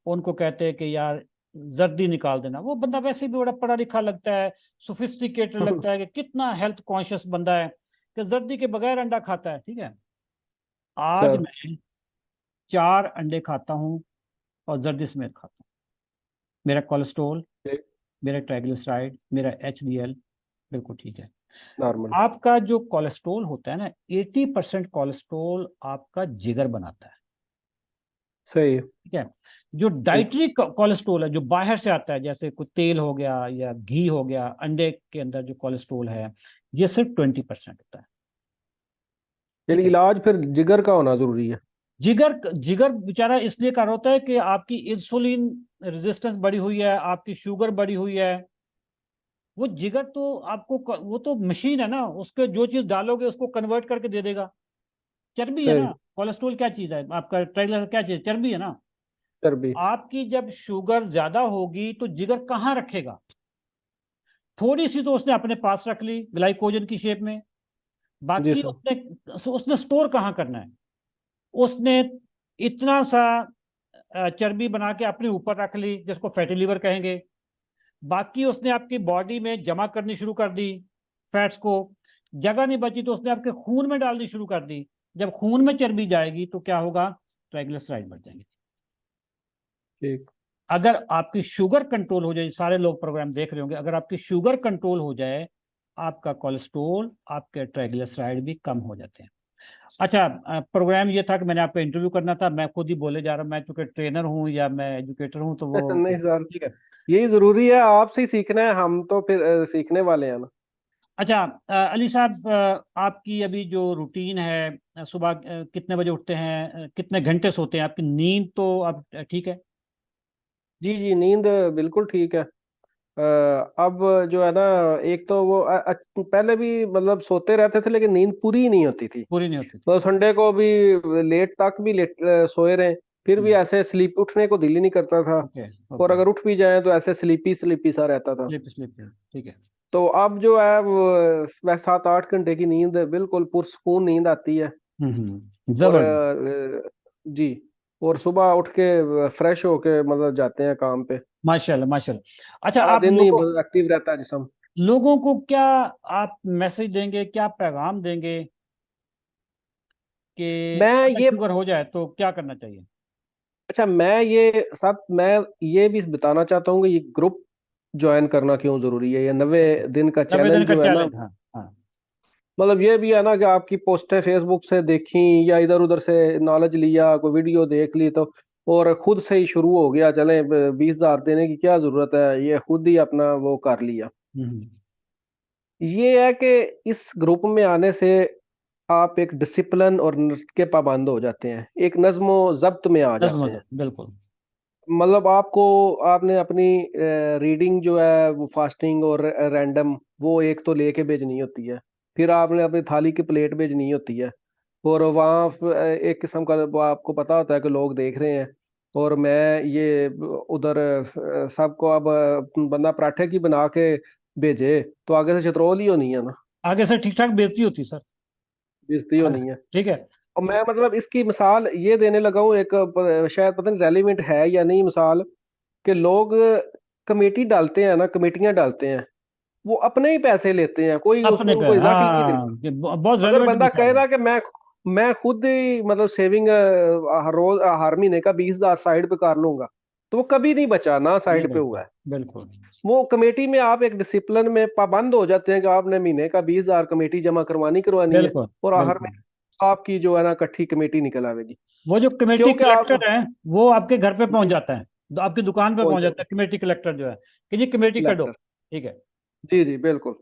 उनको कहते हैं कि यार जर्दी निकाल देना। वो बंदा वैसे भी बड़ा पढ़ा लिखा लगता है, सोफिस्टिकेटेड लगता है कि कितना हेल्थ कॉन्शियस बंदा है कि जर्दी के बगैर अंडा खाता है। ठीक है। आज सर। मैं 4 अंडे खाता हूँ और जर्दी समेत खाता हूँ। मेरा कोलेस्ट्रोल, ठीक। मेरा ट्राइग्लिसराइड, मेरा एचडीएल बिल्कुल ठीक है। नॉर्मल। आपका जो कोलेस्ट्रोल होता है ना, 80% कोलेस्ट्रोल आपका जिगर बनाता है। सही है। ठीक है। जो ठीक। डाइटरी कोलेस्ट्रोल है, जो बाहर से आता है, जैसे कोई तेल हो गया या घी हो गया, अंडे के अंदर जो कोलेस्ट्रोल है, ये सिर्फ 20% होता है। ठीक यानी है। इलाज फिर जिगर का होना जरूरी है। जिगर जिगर बेचारा इसलिए कर होता है कि आपकी इंसुलिन रेजिस्टेंस बढ़ी हुई है, आपकी शुगर बढ़ी हुई है। वो जिगर तो आपको वो तो मशीन है ना, उसके जो चीज डालोगे उसको कन्वर्ट करके दे देगा। चर्बी है सही। ना, कोलेस्ट्रॉल क्या चीज है आपका, ट्राइग्लिसराइड क्या चीज, चर्बी है ना। चर्बी। आपकी जब शुगर ज्यादा होगी तो जिगर कहाँ रखेगा? थोड़ी सी तो उसने अपने पास रख ली ग्लाइकोजन की शेप में, जी बाकी सर। उसने उसने स्टोर कहाँ करना है? उसने इतना सा चर्बी बना के अपने ऊपर रख ली, जिसको फैटी लिवर कहेंगे। बाकी उसने आपकी बॉडी में जमा करनी शुरू कर दी फैट्स को। जगह नहीं बची तो उसने आपके खून में डालनी शुरू कर दी। जब खून में चर्बी जाएगी तो क्या होगा? ट्राइग्लिसराइड बढ़ जाएंगे। ठीक। अगर आपकी शुगर कंट्रोल हो जाए, सारे लोग प्रोग्राम देख रहे होंगे, अगर आपकी शुगर कंट्रोल हो जाए, आपका कोलेस्ट्रोल, आपके ट्राइग्लिसराइड भी कम हो जाते हैं। अच्छा, प्रोग्राम ये था कि मैंने आपको इंटरव्यू करना था, मैं खुद ही बोले जा रहा हूँ, मैं चूंकि ट्रेनर हूँ या मैं एजुकेटर हूँ तो वो नहीं सर, ठीक है। यही जरूरी है, आपसे ही सीखना है, हम तो फिर सीखने वाले हैं ना। अच्छा, अली साहब, आपकी अभी जो रूटीन है, सुबह कितने बजे उठते हैं, कितने घंटे सोते हैं, आपकी नींद तो अब ठीक है? जी जी, नींद बिल्कुल ठीक है। अब जो है ना, एक तो वो पहले भी मतलब सोते रहते थे लेकिन नींद पूरी ही नहीं होती थी। पूरी नहीं होती थी। तो संडे को भी लेट तक भी लेट सोए रहे, फिर भी ऐसे स्लीप उठने को दिल ही नहीं करता था। ओके और ओके। अगर उठ भी जाए तो ऐसे स्लीपी स्लीपी सा रहता था। स्लीप स्लीप, ठीक है। तो अब जो है वो वह 7-8 घंटे की नींद बिल्कुल पुरसकून नींद आती है। और जबरदस्त। जी, और सुबह उठ के फ्रेश होके मतलब जाते हैं काम पे। माशाल्लाह माशाल्लाह। अच्छा, सारा आप दिन ही लोगों एक्टिव रहता है जिसम। लोगों को क्या आप मैसेज देंगे, क्या पैगाम देंगे कि मैं अगर ये शुगर हो जाए तो क्या करना चाहिए? अच्छा, मैं ये भी बताना चाहता हूँ कि ये ग्रुप ज्वाइन करना क्यों जरूरी है, ये 90 दिन का 90 दिन चैलेंज का जो है ना। चैलेंज, हाँ। हाँ। मतलब ये भी है ना कि आपकी पोस्टें फेसबुक से देखी या इधर उधर से नॉलेज लिया, कोई वीडियो देख ली तो, और खुद से ही शुरू हो गया, चले 20,000 देने की क्या जरूरत है, ये खुद ही अपना वो कर लिया। हम्म। ये है कि इस ग्रुप में आने से आप एक डिसिप्लिन और नृत्य के पाबंद हो जाते हैं, एक नज्म व जब्त में आ जाते हैं। बिल्कुल। मतलब आपने अपनी रीडिंग जो है वो फास्टिंग और रैंडम वो एक तो लेके भेजनी होती है। फिर आपने अपनी थाली की प्लेट भेजनी होती है। और वहाँ एक किस्म का वो आपको पता होता है कि लोग देख रहे हैं। और मैं ये उधर सबको अब बंदा पराठे की बना के भेजे तो आगे से चतरोल ही होनी है ना, आगे से ठीक ठाक बेइज्जती होती सर। बेइज्जती होनी है। ठीक है। और मैं मतलब इसकी मिसाल ये देने लगा हूँ, एक शायद पता नहीं रेलिवेंट है या नहीं मिसाल, कि लोग कमेटी डालते हैं ना, कमेटियां डालते हैं, वो अपने ही पैसे लेते हैं, कोई उसको अपने पे, उनको इजाफी नहीं हाँ, देता। ये बहुत अगर रेलेवेंट बंदा मिसाल कहे है। ना कि मैं खुद ही मतलब सेविंग हर रोज हर महीने का 20,000 साइड पे कर लूंगा, तो वो कभी नहीं बचा ना नहीं साइड पे हुआ बचता। है। बिल्कुल वो कमेटी में आप एक डिसिप्लिन में पाबंद हो जाते हैं कि आपने महीने का 20,000 कमेटी जमा करवानी करवानी है। बिल्कुल। और हर बिल्कुल। महीने आपकी जो है ना इकट्ठी कमेटी निकल आवेगी। वो जो कमेटी क्योंकि आप कलेक्टर है, वो आपके घर पे पहुंच जी जाता है, आपकी दुकान पे पहुंच पहुंच जाता जाते है कमेटी कलेक्टर जो है, कि जी कमेटी कर दो। कलेक्टर। ठीक है। जी जी बिल्कुल।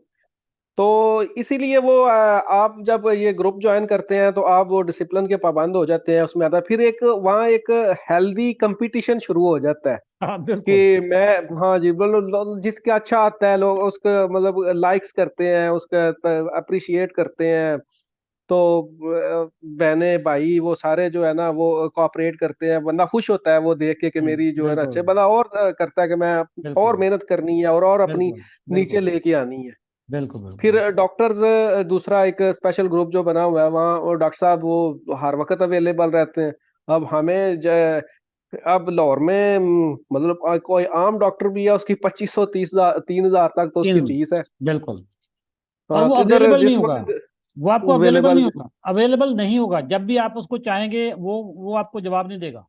तो इसीलिए वो आप जब ये ग्रुप ज्वाइन करते हैं तो आप वो डिसिप्लिन के पाबंद हो जाते हैं, उसमें आता है फिर एक वहाँ एक हेल्दी कंपटीशन शुरू हो जाता है हाँ बिल्कुल। कि मैं, हाँ जी बोलो, जिसका अच्छा आता है लोग उसका मतलब लाइक्स करते हैं, उसका अप्रिशिएट करते हैं। तो बहने भाई वो सारे जो है ना वो कोऑपरेट करते हैं, बंदा खुश होता है वो देख के कि मेरी जो है ना बिल्कुल अच्छे, बंदा और करता है कि मैं और बिल्कुल मेहनत करनी है और अपनी बिल्कुल नीचे बिल्कुल लेके आनी है। बिल्कुल फिर बिल्कुल। डॉक्टर्स दूसरा एक स्पेशल ग्रुप जो बना हुआ है वहाँ, और डॉक्टर साहब वो हर वक्त अवेलेबल रहते हैं। अब अब लाहौर में मतलब कोई आम डॉक्टर भी है, उसकी 2,500 30,000 3,000 तक तो उसकी तीन, फीस है। बिल्कुल। और हाँ वो तो इधर अवेलेबल नहीं जिस होगा, वक्त वो आपको अवेलेबल अवेलेबल, नहीं होगा, अवेलेबल नहीं होगा, जब भी आप उसको चाहेंगे वो आपको जवाब नहीं देगा।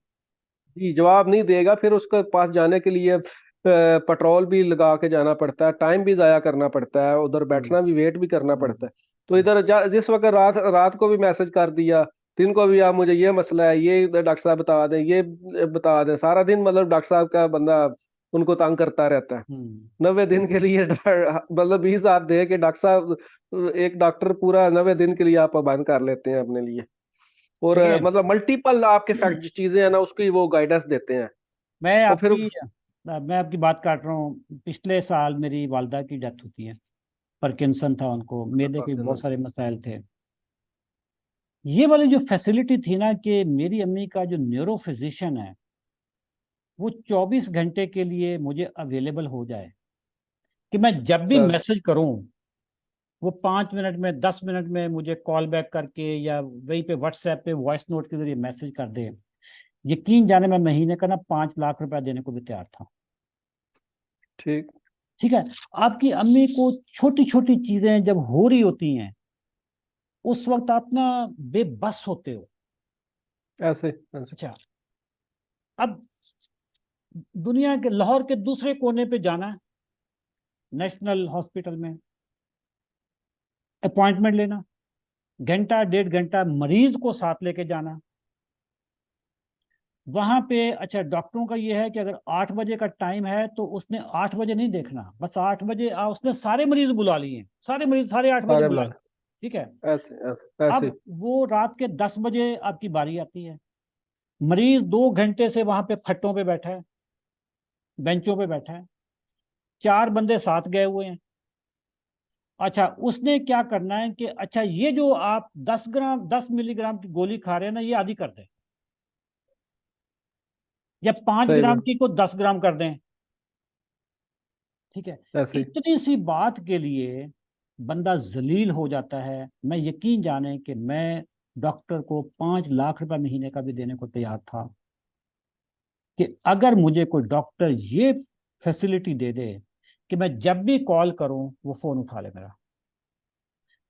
जी जवाब नहीं देगा, फिर उसके पास जाने के लिए पेट्रोल भी लगा के जाना पड़ता है, टाइम भी जाया करना पड़ता है, उधर हम्म, बैठना भी, वेट भी करना पड़ता हम्म, है। तो इधर जिस वक्त रात रात को भी मैसेज कर दिया, दिन को भी आप मुझे ये मसला है, ये डॉक्टर साहब बता दें, ये बता दें, सारा दिन मतलब डॉक्टर साहब का बंदा उनको तंग करता रहता है। हम्म। 90 दिन के लिए मतलब 20,000 दे के डॉक्टर साहब, एक डॉक्टर पूरा 90 दिन के लिए आप बंद कर लेते हैं अपने लिए। और ठीक है। मतलब मल्टीपल आपके फैक्ट चीजें हैं ना, उसकी वो गाइडेंस देते हैं। मैं और फिर आपकी मैं आपकी बात काट रहा हूँ। पिछले साल मेरी वालदा की डेथ होती है। पार्किंसन था उनको, मैदे के बहुत सारे मसाइल थे। ये वाली जो फैसिलिटी थी ना कि मेरी अम्मी का जो न्यूरो फिजिशियन है वो 24 घंटे के लिए मुझे अवेलेबल हो जाए, कि मैं जब भी सर मैसेज करूं वो 5 मिनट में 10 मिनट में मुझे कॉल बैक करके या वहीं पे व्हाट्सएप पे वॉइस नोट के जरिए मैसेज कर दे। यकीन जाने मैं महीने का ना 5 लाख रुपया देने को भी तैयार था। ठीक। ठीक है। आपकी अम्मी को छोटी छोटी चीजें जब हो रही होती हैं उस वक्त आप ना बेबस होते हो। ऐसे ऐसे। अच्छा, अब दुनिया के लाहौर के दूसरे कोने पे जाना है, नेशनल हॉस्पिटल में अपॉइंटमेंट लेना, घंटा 1.5 घंटा मरीज को साथ लेके जाना वहां पे। अच्छा, डॉक्टरों का ये है कि अगर 8 बजे का टाइम है तो उसने 8 बजे नहीं देखना, बस 8 बजे उसने सारे मरीज बुला लिए, सारे मरीज सारे 8 बजे सारे बुला ब्लॉक। लिए। ठीक है। ऐसे ऐसे ऐसे। अब वो रात के 10 बजे आपकी बारी आती है। मरीज 2 घंटे से वहां पे फट्टों पे बैठा है, बेंचों पे बैठा है, 4 बंदे साथ गए हुए हैं। अच्छा, उसने क्या करना है कि अच्छा ये जो आप 10 ग्राम 10 मिलीग्राम की गोली खा रहे हैं ना ये आधी कर दें, या पांच सही ग्राम बात। की को 10 ग्राम कर दें। ठीक है। ऐसे ही। इतनी सी बात के लिए बंदा जलील हो जाता है। मैं यकीन जाने कि मैं डॉक्टर को 5 लाख रुपए महीने का भी देने को तैयार था कि अगर मुझे कोई डॉक्टर ये फैसिलिटी दे दे कि मैं जब भी कॉल करूं वो फोन उठा ले मेरा।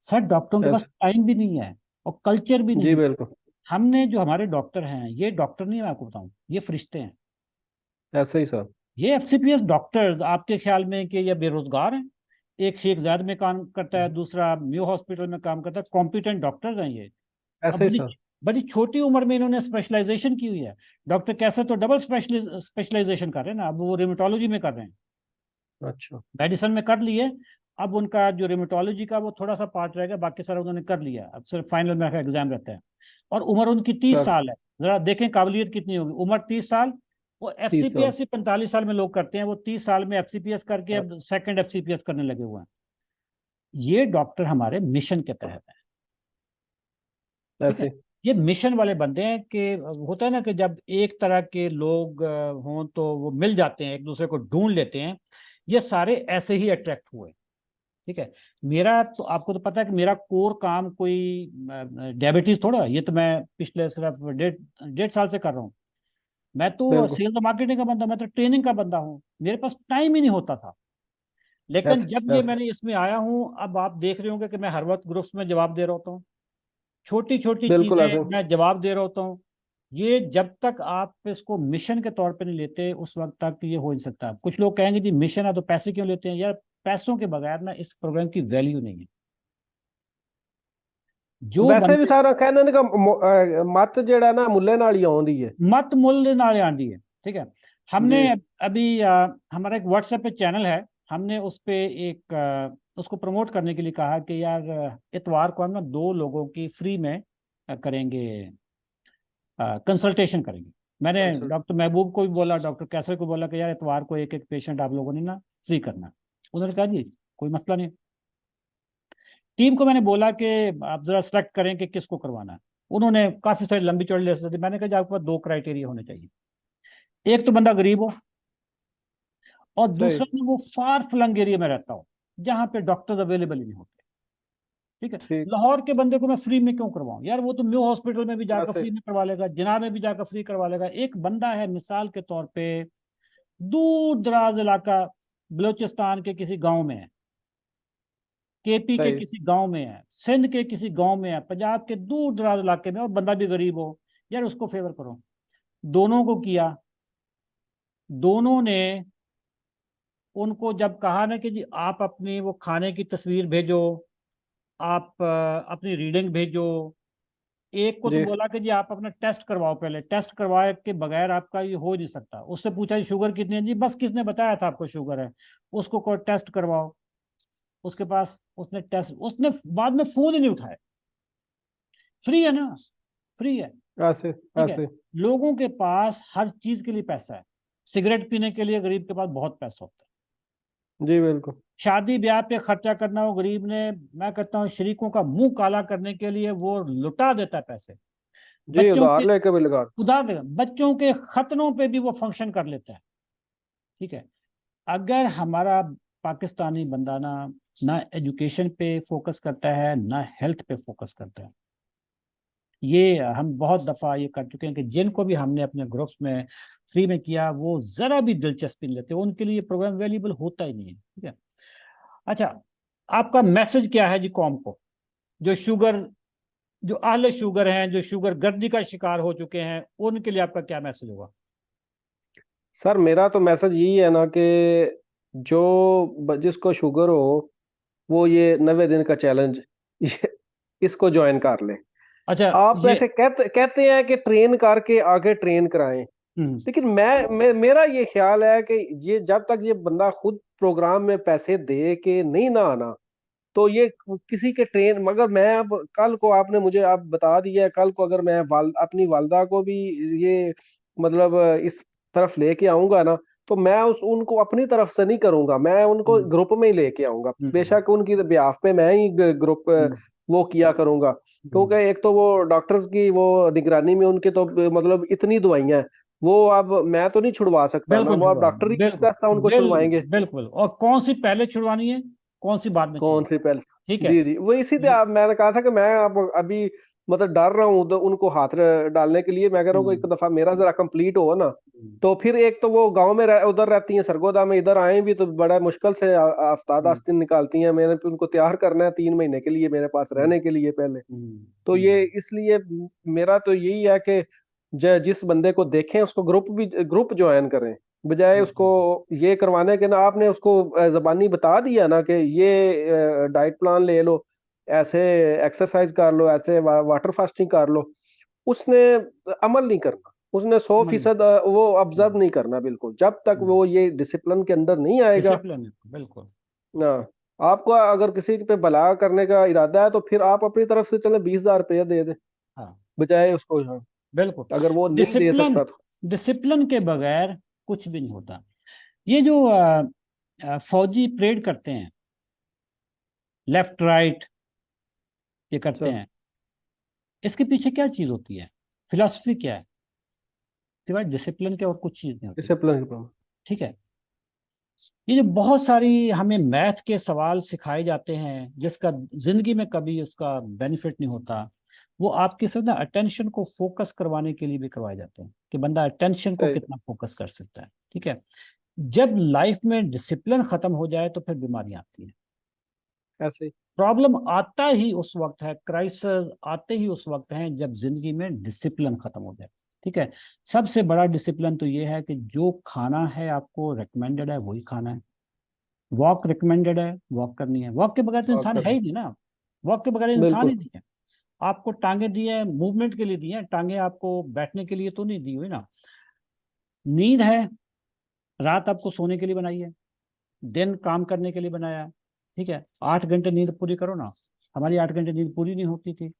सर, डॉक्टरों के पास ऐसे। टाइम भी नहीं है और कल्चर भी जी नहीं है। बिल्कुल। हमने जो हमारे डॉक्टर हैं ये डॉक्टर नहीं है, मैं आपको बताऊं, ये फरिश्ते हैं। ऐसे ही सर। ये एफसीपीएस डॉक्टर्स आपके ख्याल में कि ये बेरोजगार हैं? एक शेख जायद में काम करता है, दूसरा न्यू हॉस्पिटल में काम करता है, कॉम्पिटेंट डॉक्टर्स हैं ये। अब ऐसे ही बड़ी सर। बड़ी छोटी उम्र में इन्होंने स्पेशलाइजेशन की हुई है। डॉक्टर कैसे तो डबल स्पेशलाइजेशन कर रहे हैं ना, अब वो रिमेटोलॉजी में कर रहे हैं, अच्छा। मेडिसिन में कर लिए। अब उनका जो रिमेटोलॉजी का वो थोड़ा सा पार्ट रहेगा, बाकी सारा उन्होंने कर लिया, अब सिर्फ फाइनल में एग्जाम रहता है। और उम्र उनकी तीस सर साल है जरा देखें काबिलियत कितनी होगी, उम्र 30 साल। वो 30 साल। एफसीपीएस 45 साल में लोग करते हैं, वो 30 साल में एफसीपीएस करके हाँ, अब सेकंड एफसीपीएस करने लगे हुए हैं। ये डॉक्टर हमारे मिशन के तहत है। ठीक है। ऐसे। ये मिशन वाले बंदे हैं कि होता है ना कि जब एक तरह के लोग हों तो वो मिल जाते हैं, एक दूसरे को ढूंढ लेते हैं। ये सारे ऐसे ही अट्रैक्ट हुए। ठीक है। मेरा तो आपको तो पता है कि मेरा कोर काम कोई डायबिटीज थोड़ा, ये तो मैं पिछले सिर्फ 1.5 साल से कर रहा हूँ। मैं तो बिल्कुल। सेल्स मार्केटिंग का बंदा, मैं तो ट्रेनिंग का बंदा हूँ, मेरे पास टाइम ही नहीं होता था। लेकिन ऐसे जब ये ऐसे। मैंने इसमें आया हूँ, अब आप देख रहे होंगे कि मैं हर वक्त ग्रुप्स में जवाब दे रहा होता हूँ, छोटी छोटी बिल्कुल चीजें ऐसे। मैं जवाब दे रहा होता हूँ। ये जब तक आप इसको मिशन के तौर पे नहीं लेते उस वक्त तक ये हो नहीं सकता। कुछ लोग कहेंगे जी मिशन है तो पैसे क्यों लेते हैं, यार पैसों के बगैर ना इस प्रोग्राम की वैल्यू नहीं है। जो वैसे भी बंदे सारा कहने का मत जेड़ा ना मुल्ले नाल ही आउंदी है। मत मूल्य नाले आंदी है। ठीक है। हमने जी। अभी हमारा एक व्हाट्सएप पे चैनल है, हमने उस पे एक उसको प्रमोट करने के लिए कहा कि यार इतवार को हम ना 2 लोगों की फ्री में करेंगे, कंसल्टेशन करेंगे। मैंने कंसल्ट। डॉक्टर महबूब को भी बोला, डॉक्टर कैसर को बोला कि यार इतवार को एक एक पेशेंट आप लोगों ने ना फ्री करना है। उन्होंने कहा जी कोई मसला नहीं। टीम को मैंने बोला कि आप जरा सेलेक्ट करें कि किसको करवाना है। उन्होंने काफी सारी लंबी चौड़ी लिस्ट दी। मैंने कहा जी आपके पास 2 क्राइटेरिया होने चाहिए, एक तो बंदा गरीब हो और सही। दूसरा ना वो फार फ्लंग एरिया में रहता हो जहां पे डॉक्टर्स अवेलेबल ही नहीं होते। ठीक है। ठीक। लाहौर के बंदे को मैं फ्री में क्यों करवाऊं यार, वो तो न्यू हॉस्पिटल में भी जाकर ऐसे। फ्री में करवा लेगा, जिना में भी जाकर फ्री करवा लेगा। एक बंदा है मिसाल के तौर पे दूर दराज इलाका, बलूचिस्तान के किसी गांव में है, केपी के सही। किसी गांव में है, सिंध के किसी गांव में है, पंजाब के दूर दराज इलाके में, और बंदा भी गरीब हो, यार उसको फेवर करो। दोनों को किया। दोनों ने उनको जब कहा ना कि जी आप अपनी वो खाने की तस्वीर भेजो, आप अपनी रीडिंग भेजो। एक को तो जी। बोला कि जी आप अपना टेस्ट करवाओ, पहले टेस्ट करवाए के बगैर आपका ये हो नहीं सकता। उससे पूछा जी शुगर कितनी है, जी बस किसने बताया था आपको शुगर है, उसको कोई टेस्ट करवाओ। उसके पास उसने टेस्ट, उसने बाद में फोन ही नहीं उठाया। फ्री है ना, फ्री है, ऐसे ठीक है। ऐसे लोगों के पास हर चीज के लिए पैसा है। सिगरेट पीने के लिए गरीब के पास बहुत पैसा होता है। जी बिल्कुल। शादी ब्याह पे खर्चा करना हो गरीब ने, मैं कहता हूँ शरीकों का मुंह काला करने के लिए वो लुटा देता है पैसे। जी बच्चों उधार के लेके भी लगा। उधार बच्चों के खतनों पे भी वो फंक्शन कर लेता है, ठीक है। अगर हमारा पाकिस्तानी बंदा ना एजुकेशन पे फोकस करता है ना हेल्थ पे फोकस करता है, ये हम बहुत दफा ये कर चुके हैं कि जिनको भी हमने अपने ग्रुप्स में फ्री में किया वो जरा भी दिलचस्पी नहीं लेते, उनके लिए प्रोग्राम वैल्यूबल होता ही नहीं है, ठीक है। अच्छा, आपका मैसेज क्या है जी कौम को, जो शुगर, जो आले शुगर हैं, जो शुगर गर्दी का शिकार हो चुके हैं, उनके लिए आपका क्या मैसेज होगा? सर मेरा तो मैसेज यही है ना कि जिसको शुगर हो वो ये 90 दिन का चैलेंज इसको ज्वाइन कर ले। अच्छा आप ये वैसे कहते हैं कि ट्रेन करके आगे ट्रेन कराएं, हम्म, लेकिन मेरा ये ख्याल है कि ये जब तक ये बंदा खुद प्रोग्राम में पैसे दे के नहीं ना आना, तो ये किसी के ट्रेन, मगर मैं अब कल को आपने मुझे आप बता दिया है, कल को अगर मैं अपनी वालदा को भी ये मतलब इस तरफ लेके आऊंगा ना, तो मैं उनको अपनी तरफ से नहीं करूंगा, मैं उनको हम्म, ग्रुप में ही लेके आऊंगा, हम्म, बेशक उनकी ब्याह पे मैं ही ग्रुप हम्म, वो किया करूंगा। क्योंकि एक तो वो डॉक्टर्स की वो निगरानी में उनके तो मतलब इतनी दवाइयां हैं, वो अब मैं तो नहीं छुड़वा सकता ना, बिल्कुल वो अब छुड़वाएंगे, डॉक्टर ही बिल्कुल आहिस्ता आहिस्ता उनको छुड़वाएंगे। बिल्कुल। और कौन सी पहले छुड़वानी है, कौन सी बाद में कौन छुड़वानी सी पहले? है, ठीक है। जी जी, वो इसी ये मैंने कहा था कि मैं अब अभी मतलब डर रहा हूँ तो उनको हाथ डालने के लिए। मैं कह रहा हूँ कि हम्म, एक दफा मेरा जरा कंप्लीट हो ना, हम्म, तो फिर एक तो वो गांव में उधर रहती हैं सरगोदा में, इधर आए भी तो बड़ा मुश्किल से आफ्ताब हम्म, आस्तीन निकालती हैं, मैंने फिर उनको तैयार करना है 3 महीने के लिए मेरे पास हम्म, रहने के लिए पहले। हम्म, तो ये इसलिए मेरा तो यही है कि जिस बंदे को देखें उसको ग्रुप ज्वाइन करें, बजाय उसको हम्म, ये करवाने के ना। आपने उसको जबानी बता दिया ना कि ये डाइट प्लान ले लो, ऐसे एक्सरसाइज कर लो, ऐसे वाटर फास्टिंग कर लो, उसने अमल नहीं करना, उसने सौ समझ फीसद वो ऑब्जर्व नहीं करना बिल्कुल, जब तक वो ये डिसिप्लिन के अंदर नहीं आएगा डिसिप्लिन, बिल्कुल। ना। आपको अगर किसी पे भला करने का इरादा है तो फिर आप अपनी तरफ से चले 20,000 रुपया दे दे, हाँ, बजाय उसको। हाँ, बिल्कुल। अगर वो नहीं दे डिसिप्लिन, सकता तो। डिसिप्लिन के बगैर कुछ भी नहीं होता। ये जो फौजी परेड करते हैं, लेफ्ट राइट ये करते अच्छा, हैं, इसके पीछे क्या चीज होती है, फिलॉसफी क्या है? सिवाय डिसिप्लिन के और कुछ चीज नहीं होती, डिसिप्लिन की। ठीक है। ये जो बहुत सारी हमें मैथ के सवाल सिखाए जाते हैं जिसका जिंदगी में कभी उसका बेनिफिट नहीं होता, वो आपके साथ ना अटेंशन को फोकस करवाने के लिए भी करवाए जाते हैं कि बंदा अटेंशन को सही। कितना फोकस कर सकता है, ठीक है। जब लाइफ में डिसिप्लिन खत्म हो जाए तो फिर बीमारियां आती हैं। ऐसे ही। प्रॉब्लम आता ही उस वक्त है, क्राइसिस आते ही उस वक्त है जब जिंदगी में डिसिप्लिन खत्म हो जाए, ठीक है। सबसे बड़ा डिसिप्लिन तो ये है कि जो खाना है आपको रिकमेंडेड है वही खाना है। वॉक रिकमेंडेड है, वॉक करनी है, वॉक के बगैर तो और इंसान है करना। ही नहीं ना। वॉक के बगैर इंसान ही बिल्कुल। नहीं है। आपको टांगे दी है मूवमेंट के लिए दी है, टांगे आपको बैठने के लिए तो नहीं दी हुई ना। नींद है, रात आपको सोने के लिए बनाई है, दिन काम करने के लिए बनाया है, ठीक है। 8 घंटे नींद पूरी करो ना। हमारी 8 घंटे नींद पूरी नहीं होती थी।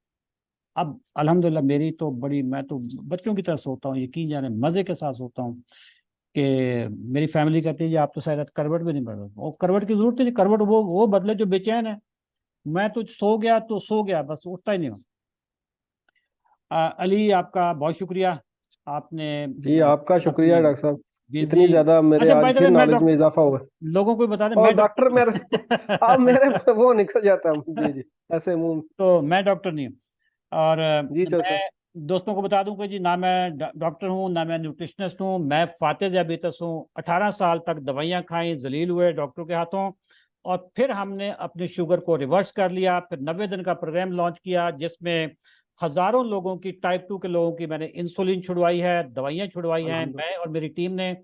अब अल्हम्दुलिल्लाह मेरी तो बड़ी, मैं तो बच्चों की तरह सोता हूँ, यकीन जाने मजे के साथ सोता हूँ कि मेरी फैमिली कहती है जी आप तो शायद करवट भी नहीं बदल, और करवट की जरूरत ही नहीं, करवट वो बदले जो बेचैन है। मैं तो सो गया तो सो गया, बस उठता ही नहीं हूँ। अली आपका बहुत शुक्रिया, आपने जी आपका शुक्रिया अपनी डॉक्टर साहब, बिजी। इतनी ज्यादा मेरे अच्छा बाय आज द वे फिर मैं नॉलेज में इजाफा हुआ। लोगों को बता दें और मैं डॉक्टर डॉक्टर मेरे अब मेरे वो निकल जाता है जी जी, ऐसे मुंह। तो मैं डॉक्टर नहीं हूँ। और जी चलो सर। मैं दोस्तों को बता दूं कि जी ना मैं डॉक्टर हूँ ना मैं न्यूट्रिशनिस्ट हूँ, मैं फाते diabetes हूँ। 18 साल तक दवाइयाँ खाई, जलील हुए डॉक्टरों के हाथों, और फिर हमने अपनी शुगर को रिवर्स कर लिया। फिर 90 दिन का प्रोग्राम लॉन्च किया जिसमें हजारों लोगों की, टाइप 2 के लोगों की मैंने इंसुलिन छुड़वाई है, दवाइयाँ छुड़वाई हैं मैं अल्हम्दुलिल्लाह। और मेरी टीम ने।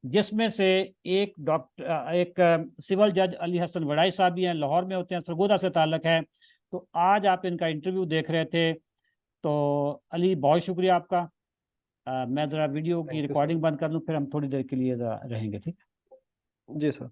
जिसमें से एक डॉक्टर, एक सिविल जज अली हसन वड़ाई साहब भी हैं, लाहौर में होते हैं, सरगोदा से ताल्लुक है। तो आज आप इनका इंटरव्यू देख रहे थे। तो अली बहुत शुक्रिया आपका। मैं ज़रा वीडियो की थैंक यू सर। रिकॉर्डिंग बंद कर लूँ, फिर हम थोड़ी देर के लिए ज़रा रहेंगे, ठीक है। जी सर।